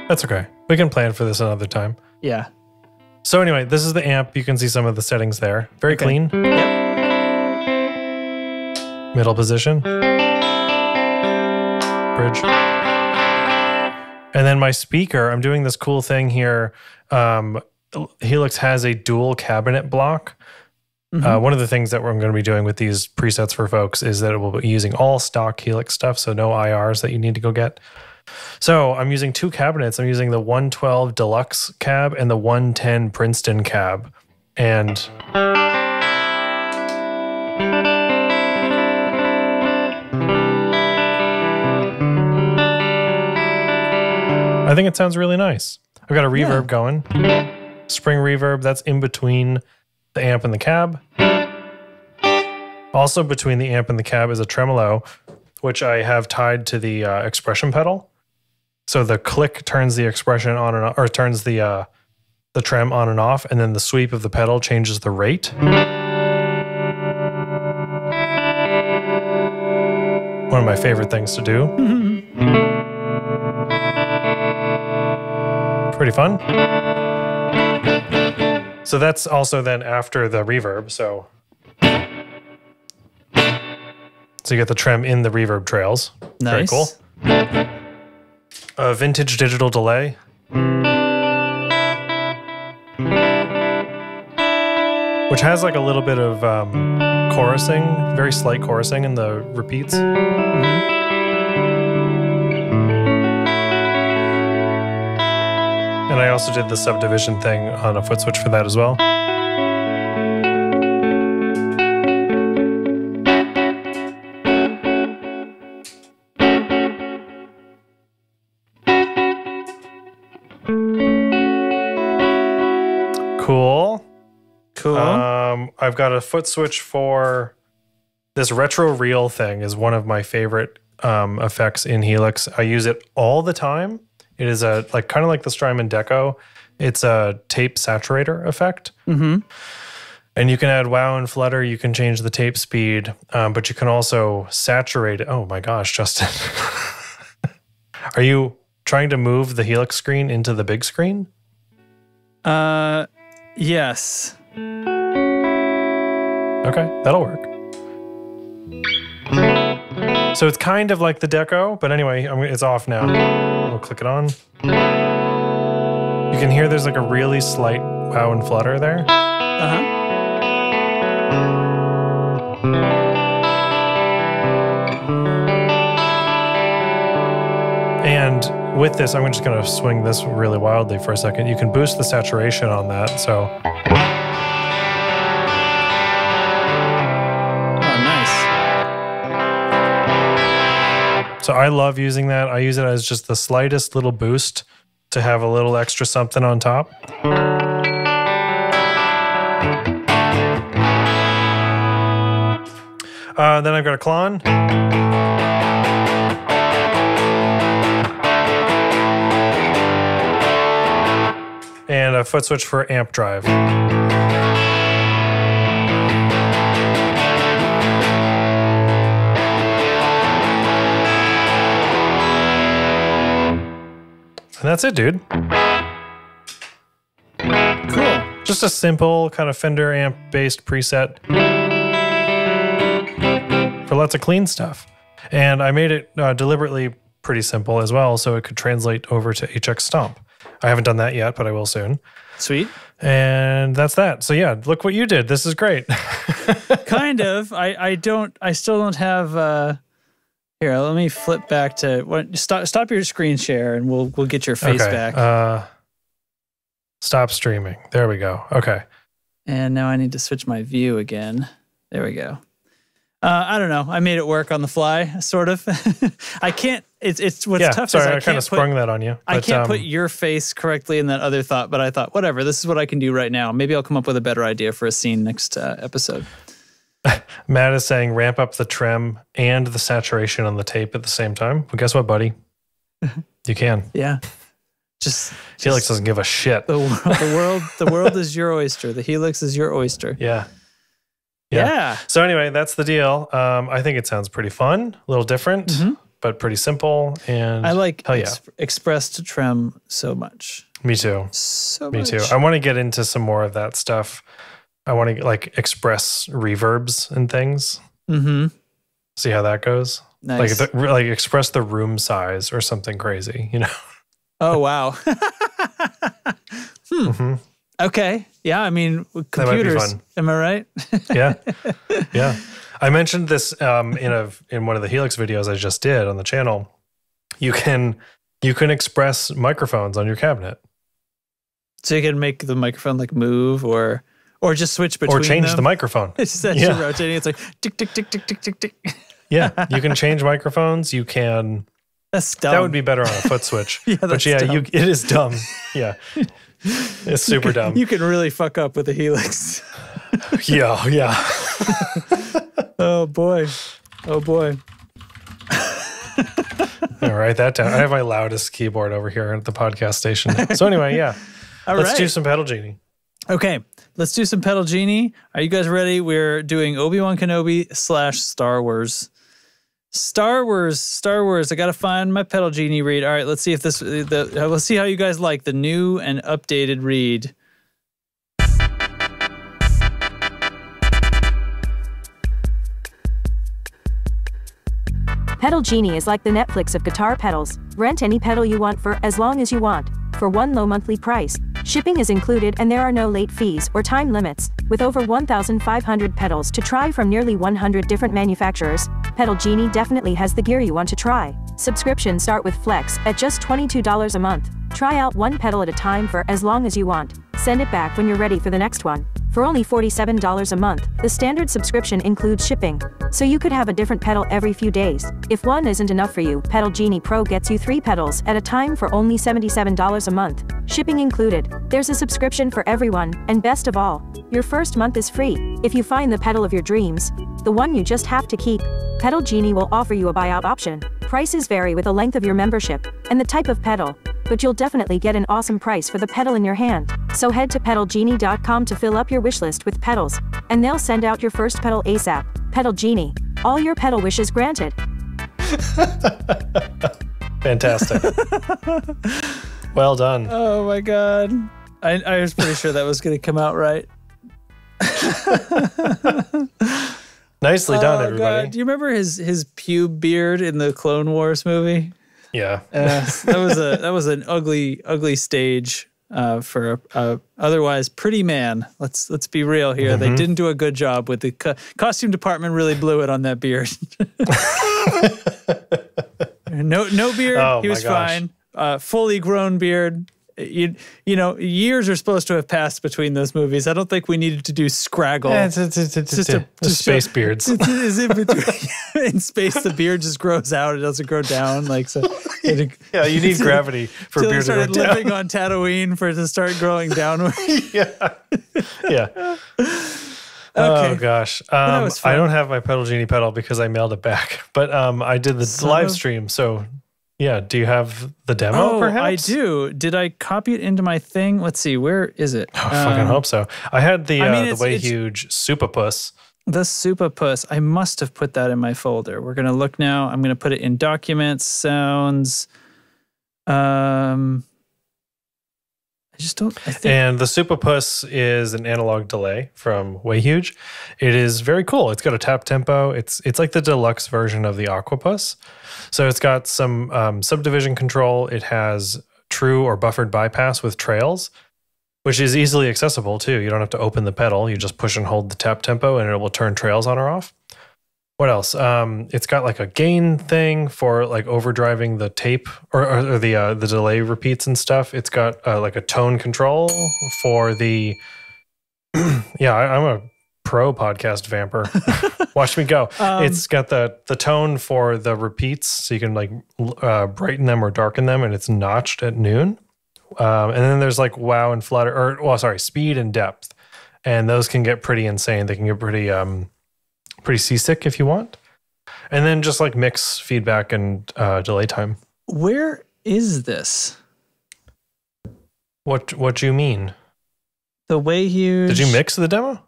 That's okay. We can plan for this another time. Yeah. So anyway, this is the amp. You can see some of the settings there. Very clean. Yep. Middle position. Bridge. And then my speaker, I'm doing this cool thing here. Helix has a dual cabinet block. One of the things that I'm going to be doing with these presets for folks is that it will be using all stock Helix stuff, so no IRs that you need to go get. So I'm using 2 cabinets. I'm using the 112 Deluxe cab and the 110 Princeton cab. And I think it sounds really nice. I've got a reverb going. Spring reverb, that's in between the amp and the cab. Also between the amp and the cab is a tremolo, which I have tied to the expression pedal. So the click turns the expression on and off, or turns the trem on and off, and then the sweep of the pedal changes the rate. One of my favorite things to do. Pretty fun. So that's also then after the reverb. So So you get the trem in the reverb trails. Nice. Very cool. A vintage digital delay. Which has like a little bit of chorusing, very slight chorusing in the repeats. And I also did the subdivision thing on a foot switch for that as well. Cool. I've got a foot switch for this retro reel thing is one of my favorite effects in Helix. I use it all the time. It is a kind of like the Strymon Deco. It's a tape saturator effect. And you can add wow and flutter. You can change the tape speed, but you can also saturate it. Oh my gosh, Justin. Are you trying to move the Helix screen into the big screen? Yes. Okay, that'll work. So it's kind of like the Deco, but anyway, it's off now. We'll click it on. You can hear there's like a really slight wow and flutter there. And with this, I'm just going to swing this really wildly for a second. You can boost the saturation on that, so... So I love using that. I use it as just the slightest little boost to have a little extra something on top. Then I've got a clon. And a foot switch for amp drive. And that's it, dude. Cool. Just a simple kind of Fender amp-based preset for lots of clean stuff. And I made it deliberately pretty simple as well, so it could translate over to EHX Stomp. I haven't done that yet, but I will soon. Sweet. And that's that. So yeah, look what you did. This is great. Kind of. I still don't have... Here, let me flip back to stop your screen share, and we'll get your face back. Stop streaming. There we go. Okay. And now I need to switch my view again. There we go. I don't know. I made it work on the fly, sort of. I can't. It's what's tough. Sorry, is I kind of sprung that on you. I can't put your face correctly in that other thought, but I thought, whatever. This is what I can do right now. Maybe I'll come up with a better idea for a scene next episode. Matt is saying ramp up the trem and the saturation on the tape at the same time. Well, guess what, buddy? You can. Yeah. Helix doesn't give a shit. The world is your oyster. The Helix is your oyster. Yeah. So anyway, that's the deal. I think it sounds pretty fun, a little different, but pretty simple. And I like hell yeah. express to trem so much. Me too. Me too. I want to get into some more of that stuff. I want to express reverbs and things. See how that goes. Nice. Like express the room size or something crazy, you know? Oh, wow. Okay. Yeah. I mean, computers. Am I right? Yeah. I mentioned this in one of the Helix videos I just did on the channel. You can express microphones on your cabinet. So you can make the microphone move or just switch between them. Or change the microphone. It's actually rotating. It's like tick, tick, tick, tick, tick, tick, tick. Yeah, you can change microphones. You can... That's dumb. That would be better on a foot switch. Dumb. It is dumb. Yeah. It's super dumb. You can really fuck up with a Helix. Yeah. Oh, boy. All right, write that down. I have my loudest keyboard over here at the podcast station. So anyway, yeah. Let's do some Pedal Genie. Okay, let's do some Pedal Genie. Are you guys ready? We're doing Obi-Wan Kenobi / Star Wars. Star Wars. I gotta find my Pedal Genie read. All right, let's see if let's see how you guys like the new and updated read. Pedal Genie is like the Netflix of guitar pedals. Rent any pedal you want for as long as you want, for one low monthly price. Shipping is included and there are no late fees or time limits. With over 1,500 pedals to try from nearly 100 different manufacturers, Pedal Genie definitely has the gear you want to try. Subscriptions start with Flex at just $22 a month. Try out one pedal at a time for as long as you want. Send it back when you're ready for the next one. For only $47 a month, the standard subscription includes shipping, so you could have a different pedal every few days. If one isn't enough for you, Pedal Genie Pro gets you 3 pedals at a time for only $77 a month. Shipping included. There's a subscription for everyone, and best of all, your first month is free. If you find the pedal of your dreams, the one you just have to keep, Pedal Genie will offer you a buyout option. Prices vary with the length of your membership and the type of pedal, but you'll definitely get an awesome price for the pedal in your hand. So head to pedalgenie.com to fill up your wishlist with pedals, and they'll send out your first pedal ASAP. Pedal Genie. All your pedal wishes granted. Fantastic. Well done. Oh my God. I was pretty sure that was going to come out right. Nicely done, everybody. God. Do you remember his pube beard in the Clone Wars movie? Yeah. That was an ugly stage for a otherwise pretty man. Let's be real here. They didn't do a good job with the costume department. Really blew it on that beard. No beard. Oh, he was fine. Fully grown beard. You know, years are supposed to have passed between those movies. I don't think we needed to do Scraggle. Yeah, it's just space beards. Is in between. In space, the beard just grows out. It doesn't grow down. Like so. Yeah, you need gravity for beard to grow down. Started living on Tatooine for it to start growing downward. Yeah. Okay. Oh gosh, I don't have my Pedal Genie pedal because I mailed it back, but I did the live stream. So yeah, do you have the demo? Perhaps I do. Did I copy it into my thing? Let's see, where is it? I fucking hope so. I had the way huge Supapus. The Supapus. I must have put that in my folder. We're gonna look now. I'm gonna put it in Documents, Sounds. And the Supapus is an analog delay from Way Huge. It is very cool. It's got a tap tempo. It's like the deluxe version of the Aquapus. So it's got some subdivision control. It has true or buffered bypass with trails, which is easily accessible too. You don't have to open the pedal. You just push and hold the tap tempo and it will turn trails on or off. What else? It's got like a gain thing for like overdriving the tape or the delay repeats and stuff. It's got like a tone control for the. Yeah, I'm a pro podcast vamper. Watch me go. It's got the tone for the repeats, so you can like brighten them or darken them, and it's notched at noon. And then there's like wow and flutter, speed and depth, and those can get pretty insane. They can get pretty seasick if you want. And then just like mix feedback and delay time. Where is this? What do you mean? The Way Huge. Did you mix the demo?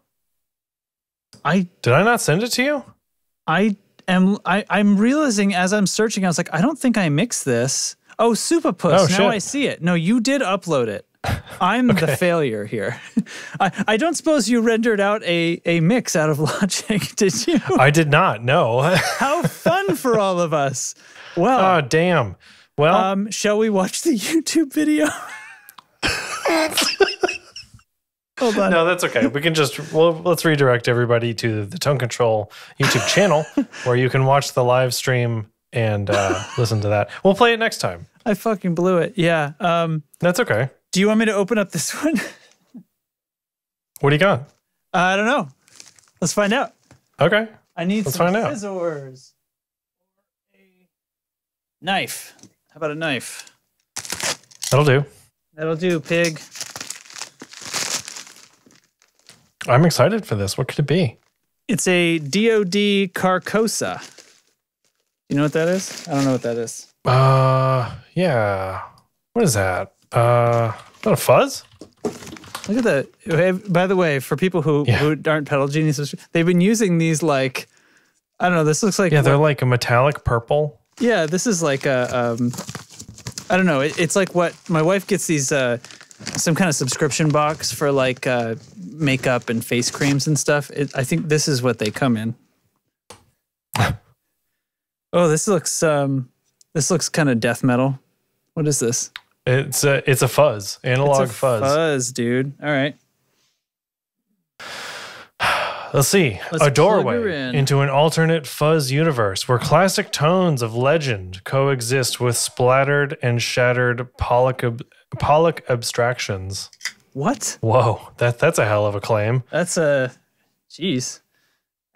Did I not send it to you? I'm realizing as I'm searching, I was like, I don't think I mixed this. Oh, Supapus. Now I see it. No, you did upload it. I'm the failure here. I don't suppose you rendered out a mix out of Logic, did you? I did not, no. How fun for all of us. Well. Oh, damn. Well. Shall we watch the YouTube video? Hold on. No, that's okay. We can let's redirect everybody to the Tone Control YouTube channel where you can watch the live stream and listen to that. We'll play it next time. I fucking blew it. Yeah. That's okay. Do you want me to open up this one? What do you got? I don't know. Let's find out. Okay. I need some scissors. A knife. How about a knife? That'll do. That'll do, pig. I'm excited for this. What could it be? It's a DoD Carcosa. You know what that is? I don't know what that is. Yeah. What is that? Is that a fuzz? Look at that. By the way, for people who aren't Pedal Geniuses, they've been using these like, I don't know, this looks like... Yeah, they're like a metallic purple. Yeah, this is like a, I don't know, it's like what, my wife gets these, some kind of subscription box for like makeup and face creams and stuff. I think this is what they come in. Oh, this looks kind of death metal. What is this? It's a fuzz, analog fuzz. Fuzz, dude. All right. Let's see. A doorway into an alternate fuzz universe where classic tones of legend coexist with splattered and shattered Pollock abstractions. What? Whoa, that's a hell of a claim. That's a... Jeez.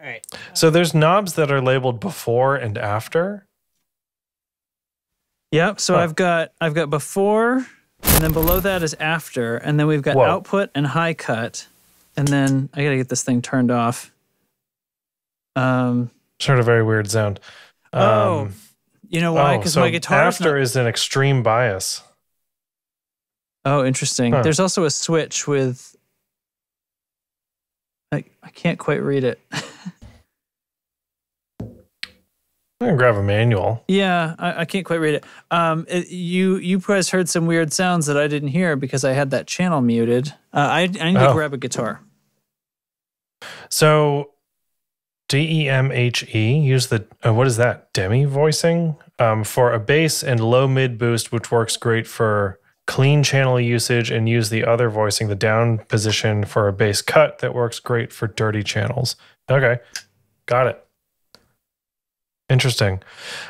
All right. So there's knobs that are labeled before and after. Yep. So I've got before, and then below that is after, and then we've got output and high cut, and then I gotta get this thing turned off. Sort of very weird sound. You know why? Because my guitar after is an extreme bias. Oh, interesting. Huh. There's also a switch with. I can't quite read it. I'm gonna grab a manual. Yeah, I can't quite read it. You guys heard some weird sounds that I didn't hear because I had that channel muted. I need to grab a guitar. So, DEMHE, use the what is that? Demi voicing for a bass and low mid boost, which works great for clean channel usage, and use the other voicing, the down position, for a bass cut that works great for dirty channels. Okay, got it. Interesting.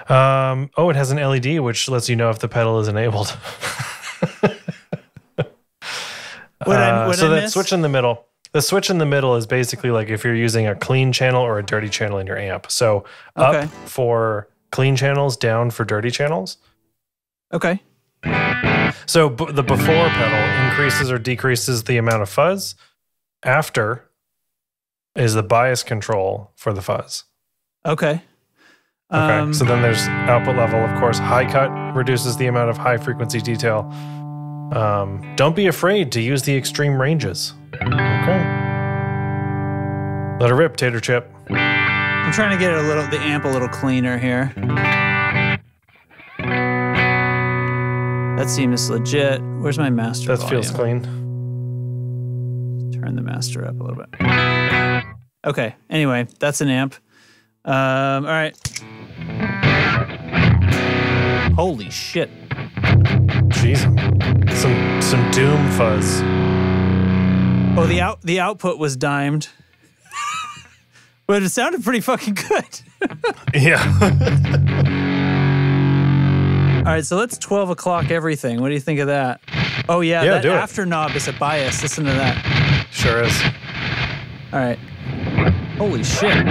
Oh, it has an LED, which lets you know if the pedal is enabled. So that switch in the middle. The switch in the middle is basically like if you're using a clean channel or a dirty channel in your amp. So up for clean channels, down for dirty channels. Okay. So the before pedal increases or decreases the amount of fuzz. After is the bias control for the fuzz. Okay. Okay, so then there's output level, of course. High cut reduces the amount of high frequency detail. Don't be afraid to use the extreme ranges. Okay. Let it rip, Tater Chip. I'm trying to get the amp a little cleaner here. That seems legit. Where's my master volume? That feels clean. Turn the master up a little bit. Okay, anyway, that's an amp. All right. Holy shit. Jeez. Some doom fuzz. Oh, the output was dimed. But it sounded pretty fucking good. Yeah. All right, so let's 12 o'clock everything. What do you think of that? Oh yeah, that after knob is a bias. Listen to that. Sure is. All right. Holy shit.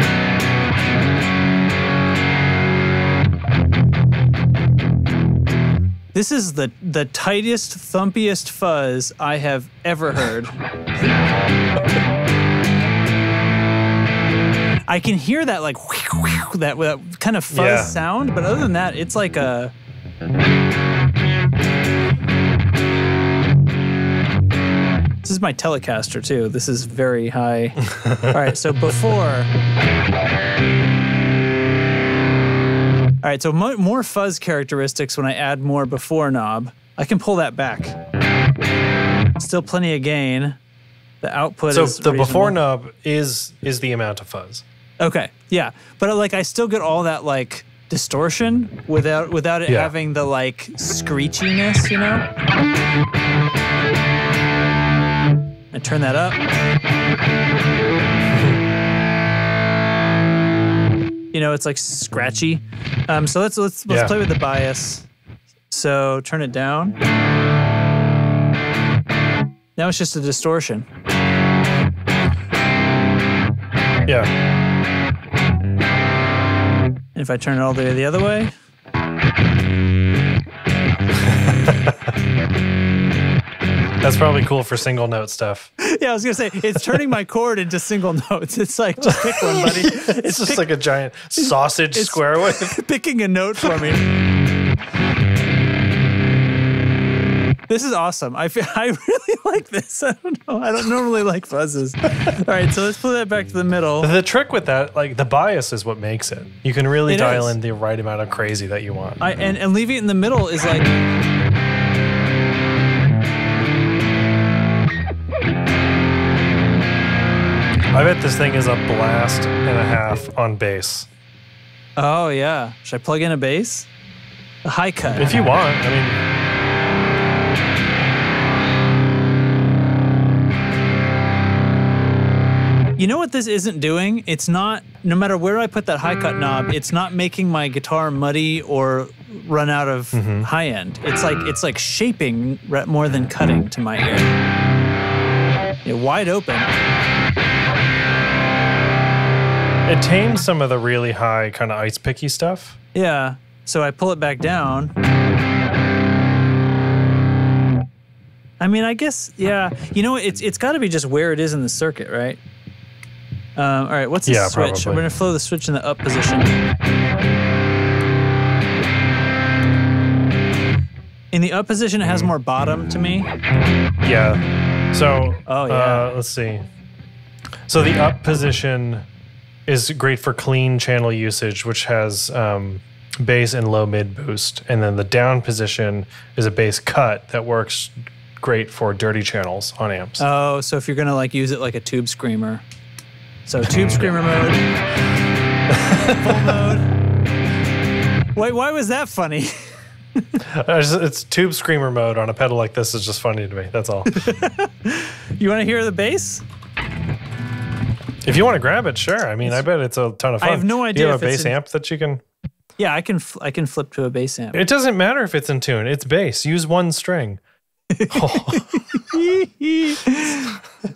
This is the tightest, thumpiest fuzz I have ever heard. I can hear that like that kind of fuzz sound, but other than that, it's like a. This is my Telecaster too. This is very high. All right, so before. All right, so more fuzz characteristics when I add more before knob. I can pull that back. Still plenty of gain. The output is the reasonable. Before knob is the amount of fuzz. Okay, yeah, but like I still get all that like distortion without it having the like screechiness, you know. I turn that up. You know, it's like scratchy. So let's play with the bias. So turn it down. Now it's just a distortion. Yeah. And if I turn it all the other way. That's probably cool for single note stuff. Yeah, I was gonna say it's turning my chord into single notes. It's like just pick one, buddy. It's just like a giant sausage square wave. Picking a note for me. This is awesome. I really like this. I don't know. I don't normally like fuzzes. All right, so let's put that back to the middle. The trick with that, like the bias, is what makes it. You can really dial in the right amount of crazy that you want. And leaving it in the middle is like. I bet this thing is a blast and a half on bass. Oh, yeah. Should I plug in a bass? A high cut. If you want. I mean... You know what this isn't doing? It's not, no matter where I put that high cut knob, it's not making my guitar muddy or run out of high end. It's like shaping more than cutting to my ear. Yeah, wide open. It tames some of the really high kind of ice picky stuff. Yeah. So I pull it back down. I mean, I guess, yeah. You know, it's got to be just where it is in the circuit, right? All right, what's the switch? Probably. I'm going to flow the switch in the up position. In the up position, it has more bottom to me. Yeah. So, yeah. Let's see. So the up position is great for clean channel usage, which has bass and low mid boost. And then the down position is a bass cut that works great for dirty channels on amps. Oh, so if you're going to like use it like a tube screamer. So tube screamer mode, full mode. Wait, why was that funny? It's tube screamer mode on a pedal like this is just funny to me. That's all. You want to hear the bass? If you want to grab it, sure. I mean, I bet it's a ton of fun. I have no idea. Do you have a bass amp that you can? Yeah, I can flip to a bass amp. It doesn't matter if it's in tune. It's bass. Use one string. All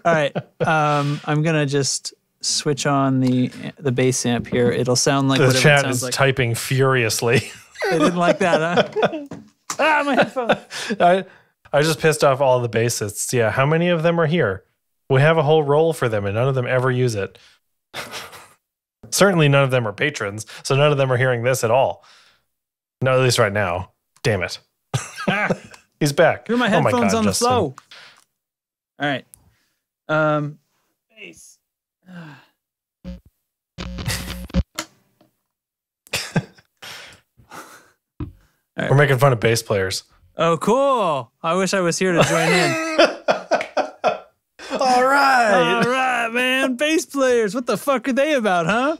right, I'm gonna just switch on the bass amp here. It'll sound like the whatever chat it sounds is like. typing furiously. They didn't like that, huh? My headphones. I just pissed off all the bassists. Yeah, how many of them are here? We have a whole role for them, and none of them ever use it. Certainly none of them are patrons, so none of them are hearing this at all. No, at least right now. Damn it. He's back. Hear my headphones on Justin. the flow. All right. Bass. We're making fun of bass players. Oh, cool. I wish I was here to join in. All right. All right, man. Bass players. What the fuck are they about, huh?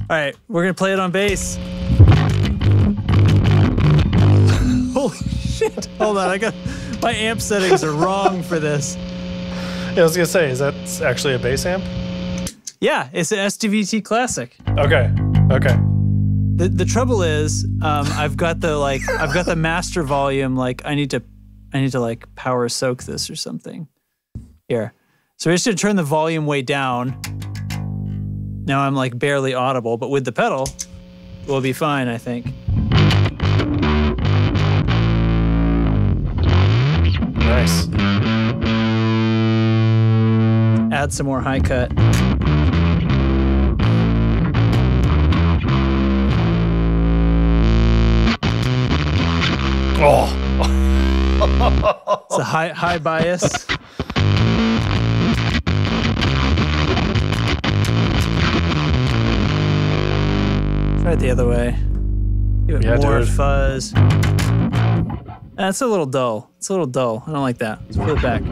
All right. We're going to play it on bass. Holy shit. Hold on. My amp settings are wrong for this. Yeah, I was going to say, is that actually a bass amp? Yeah, it's an SDVT Classic. Okay. The trouble is, I've got the master volume. Like I need to like power soak this or something. Here, so we're just gonna turn the volume way down. Now I'm like barely audible, but with the pedal, we'll be fine, I think. Nice. Add some more high cut. Oh. It's a high bias. Try it the other way. Give it more fuzz. That's a little dull. It's a little dull. I don't like that. Let's put it back.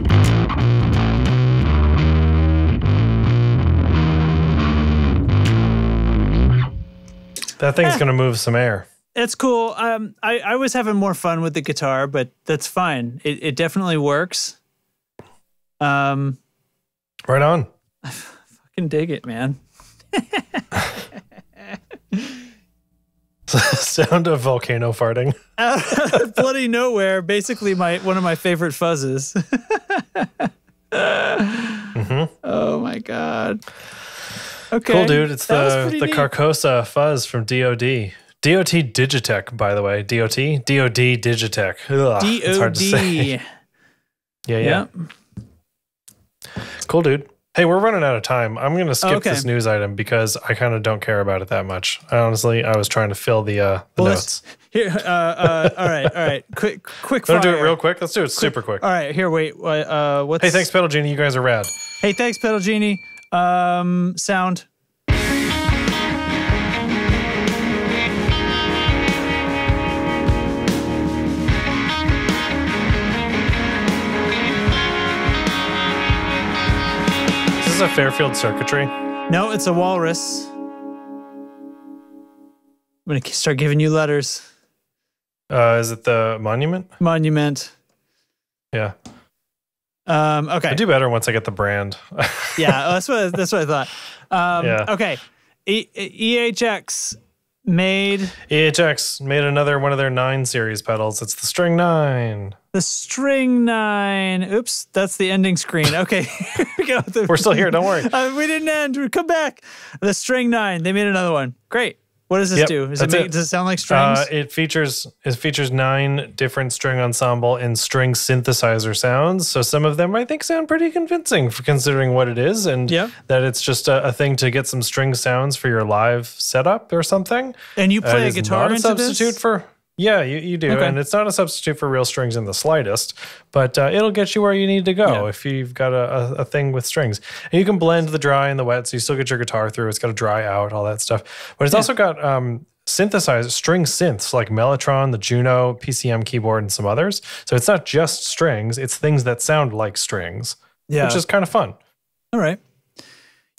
That thing's going to move some air. It's cool. I was having more fun with the guitar, but that's fine. It definitely works. Right on. I fucking dig it, man. Sound of volcano farting. Out of bloody nowhere, basically one of my favorite fuzzes. Oh my god. Okay. Cool, dude. It's the Carcosa fuzz from DOD. DOT Digitech, by the way. DOT Digitech. Ugh, it's hard to say. Yeah. Yep. Cool, dude. Hey, we're running out of time. I'm going to skip this news item because I kind of don't care about it that much. I was trying to fill the notes. Here, all right. Quick fire. Want to do it real quick? Let's do it super quick. All right, here, wait. Hey, thanks, Pedal Genie. You guys are rad. Hey, thanks, Pedal Genie. Sound. a Fairfield circuitry? No, it's a walrus. I'm going to start giving you letters. Is it the monument? Monument. Yeah. Okay. I do better once I get the brand. Yeah, that's what I thought. Yeah. Okay. EHX made another one of their 9 series pedals. It's the String 9. the String 9. Oops, that's the ending screen. Okay, here we go. We're still here. Don't worry. We didn't end. Come back. The String 9. They made another one. Great. What does this do? Does it sound like strings? It features 9 different string ensemble and string synthesizer sounds. So some of them I think sound pretty convincing for considering what it is, and that it's just a thing to get some string sounds for your live setup or something. And you play a guitar into this? Yeah, you do. Okay. And it's not a substitute for real strings in the slightest, but it'll get you where you need to go if you've got a thing with strings. And you can blend the dry and the wet, so you still get your guitar through. It's got to dry out, all that stuff. But it's also got synthesized string synths like Mellotron, the Juno, PCM keyboard, and some others. So it's not just strings, it's things that sound like strings, which is kind of fun. All right.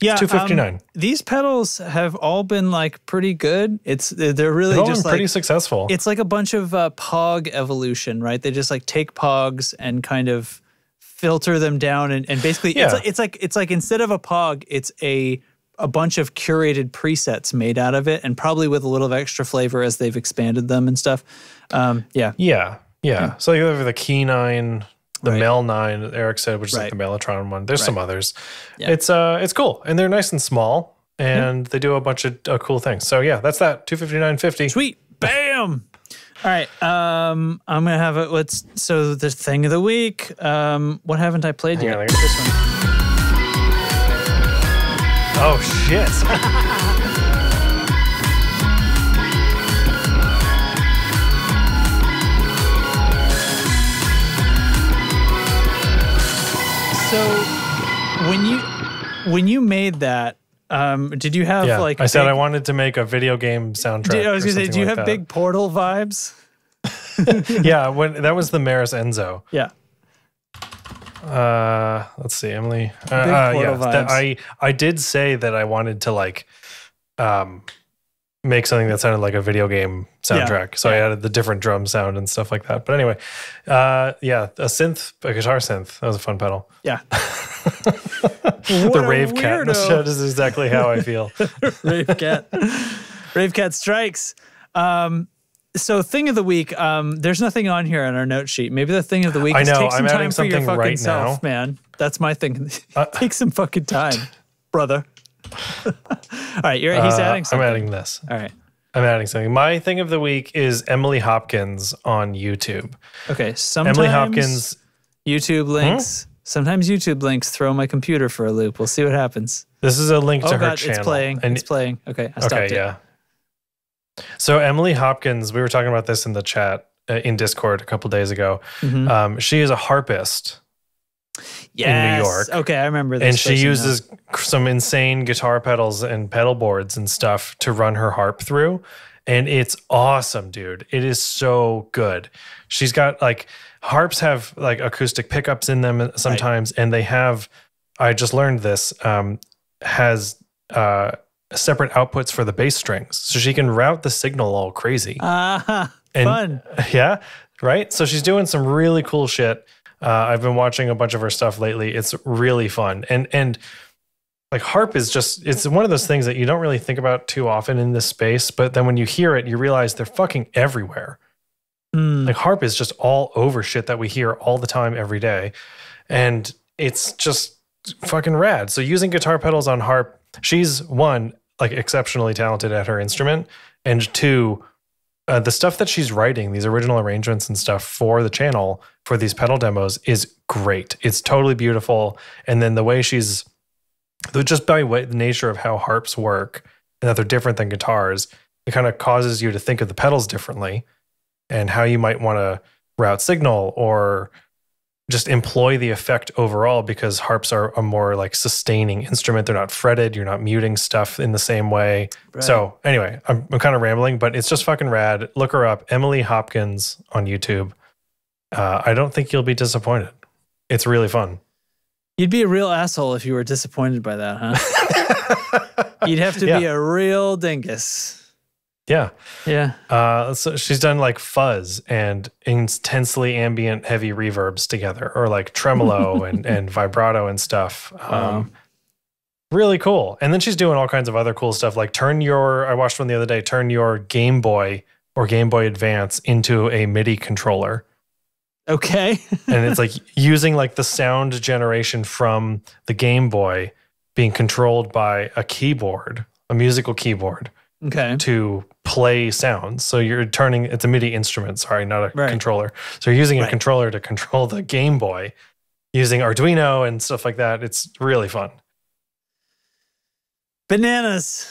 Yeah, it's $259. These pedals have all been like pretty good. They're really just like pretty successful. It's like a bunch of Pog evolution, right? They just like take Pogs and kind of filter them down, and basically it's like instead of a Pog, it's a bunch of curated presets made out of it, and probably with a little extra flavor as they've expanded them and stuff. So you have the Key 9. The Mel 9, Eric said, which is like the Mellotron one. There's some others. Yeah. It's cool, and they're nice and small, and they do a bunch of cool things. So yeah, that's that. $259.50. Sweet, bam. All right, I'm gonna have it. So the thing of the week. What haven't I played yet? This one. Oh shit. So when you made that, did you have like? I said I wanted to make a video game soundtrack. I was going to say, do you have big Portal vibes? Yeah, that was the Maris Enzo. Yeah. Let's see, Emily. Vibes. I did say that I wanted to like make something that sounded like a video game soundtrack. So I added the different drum sound and stuff like that. But anyway, a guitar synth. That was a fun pedal. Yeah. The Rave Cat in the shed is exactly how I feel. Rave Cat strikes. So thing of the week, there's nothing on here on our note sheet. Maybe the thing of the week is take some time for your fucking self, man. That's my thing. Take some fucking time, brother. All right, he's adding something. I'm adding this. All right. I'm adding something. My thing of the week is Emily Hopkins on YouTube. Okay, sometimes Emily Hopkins YouTube links. Sometimes YouTube links throw my computer for a loop. We'll see what happens. This is a link to her channel. It's playing. It's playing. Okay, I stopped it. Yeah. So Emily Hopkins, we were talking about this in the chat in Discord a couple days ago. Mm-hmm. She is a harpist. In New York. Okay, I remember this. And she uses some insane guitar pedals and pedal boards and stuff to run her harp through. And it's awesome, dude. It is so good. She's got like, harps have like acoustic pickups in them sometimes. Right. And they have, I just learned this, has separate outputs for the bass strings. So she can route the signal all crazy. Fun. Yeah, right? So she's doing some really cool shit. I've been watching a bunch of her stuff lately. It's really fun. And like harp is just, it's one of those things that you don't really think about too often in this space. But then when you hear it, you realize they're fucking everywhere. Like harp is just all over shit that we hear all the time, every day. And it's just fucking rad. So using guitar pedals on harp, she's one, like exceptionally talented at her instrument. And two, the stuff that she's writing, these original arrangements and stuff for the channel, for these pedal demos is great. It's totally beautiful. And then the way she's, just by the nature of how harps work, and that they're different than guitars, it kind of causes you to think of the pedals differently and how you might want to route signal or just employ the effect overall, because harps are a more like sustaining instrument. They're not fretted. You're not muting stuff in the same way. Right. So anyway, I'm kind of rambling, but it's just fucking rad. Look her up, Emily Hopkins on YouTube. I don't think you'll be disappointed. It's really fun. You'd be a real asshole if you were disappointed by that, huh? You'd have to be a real dingus. Yeah. Yeah. So she's done like fuzz and intensely ambient heavy reverbs together, or like tremolo and vibrato and stuff. Really cool. And then she's doing all kinds of other cool stuff, like I watched one the other day, turn your Game Boy or Game Boy Advance into a MIDI controller. Okay. And it's like using like the sound generation from the Game Boy being controlled by a keyboard, a musical keyboard. Okay. To play sounds. So it's a MIDI instrument, sorry, not a controller. So you're using a controller to control the Game Boy using Arduino and stuff like that. It's really fun. Bananas.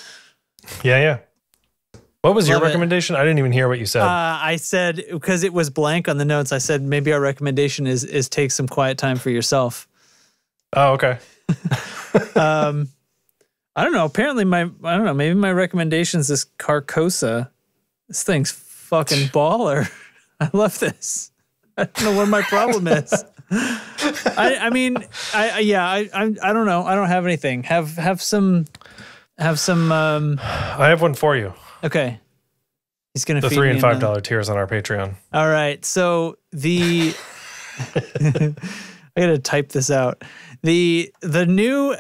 Yeah. What was your recommendation? I didn't even hear what you said. I said, because it was blank on the notes, I said maybe our recommendation is take some quiet time for yourself. Oh, okay. I don't know. Apparently maybe my recommendation is this Carcosa. This thing's fucking baller. I love this. I don't know what my problem is. I don't know. I don't have anything. Have some I have one for you. Okay. He's going to feed $3 me and $5 tiers on our Patreon. All right. So I got to type this out. The new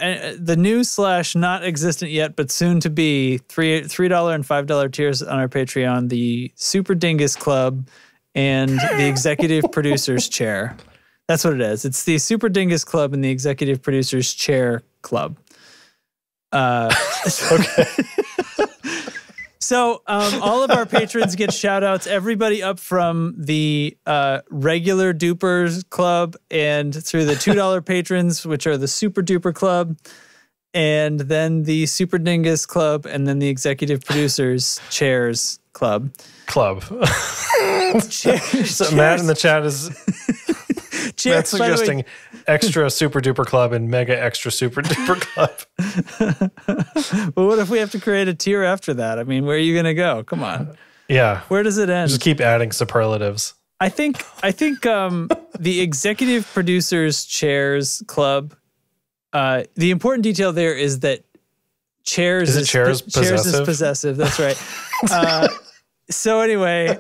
/ not existent yet, but soon to be $3 and $5 tiers on our Patreon, the Super Dingus Club and the Executive Producers Chair. That's what it is. It's the Super Dingus Club and the Executive Producers Chair Club. Okay. So all of our patrons get shout-outs. Everybody up from the regular Dupers Club and through the $2 patrons, which are the Super Duper Club, and then the Super Dingus Club, and then the Executive Producers Chairs Club. So Matt in the chat is Matt's suggesting extra Super Duper Club and mega extra Super Duper Club. Well, what if we have to create a tier after that? I mean, where are you going to go? Come on. Yeah. Where does it end? Just keep adding superlatives. I think the Executive Producers Chairs Club, the important detail there is that chairs is possessive. That's right. So anyway,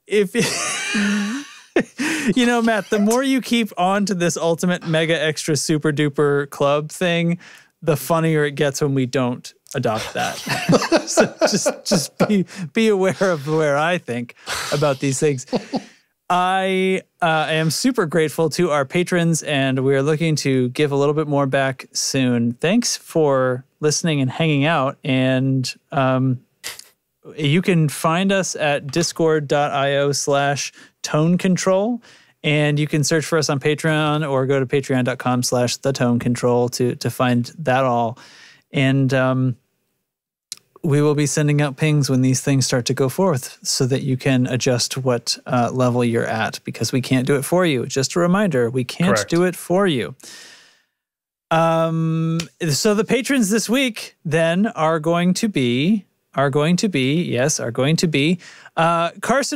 if you know, Matt, the more you keep on to this ultimate mega extra super duper club thing, the funnier it gets when we don't adopt that. So just be aware of where I think about these things. I am super grateful to our patrons, and we're looking to give a little bit more back soon. Thanks for listening and hanging out. And you can find us at discord.io/tonecontrol. And you can search for us on Patreon or go to patreon.com/thetonecontrol to find that all. And we will be sending out pings when these things start to go forth so that you can adjust what level you're at, because we can't do it for you. Just a reminder, we can't do it for you. So the patrons this week then are going to be Carson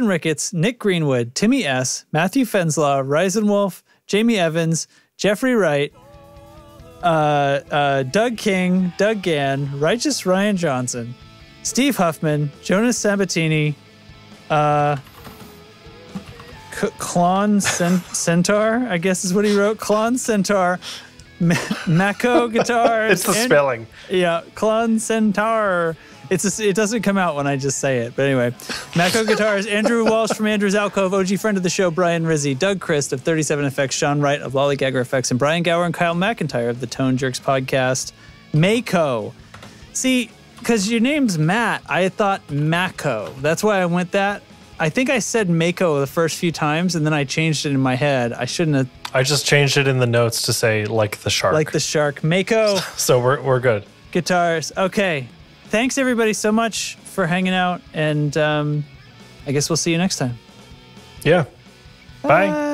Ricketts, Nick Greenwood, Timmy S., Matthew Fenslaw, Reisenwolf, Jamie Evans, Jeffrey Wright, Doug King, Doug Gann, Righteous Ryan Johnson, Steve Huffman, Jonas Sabatini, Klon Centaur, I guess is what he wrote. Klon Centaur, Mako Guitars. It's the spelling. Yeah, Klon Centaur. It doesn't come out when I just say it. But anyway, Mako Guitars, Andrew Walsh from Andrew's Alcove, OG friend of the show, Brian Rizzi, Doug Christ of 37 Effects, Sean Wright of Lollygagger Effects, and Brian Gower and Kyle McIntyre of the Tone Jerks podcast. Mako. See, because your name's Matt, I thought Mako. That's why I went that. I think I said Mako the first few times, and then I changed it in my head. I shouldn't have. I just changed it in the notes to say like the shark. Like the shark. Mako. So we're good. Guitars. Okay. Thanks, everybody, so much for hanging out, and I guess we'll see you next time. Yeah. Bye.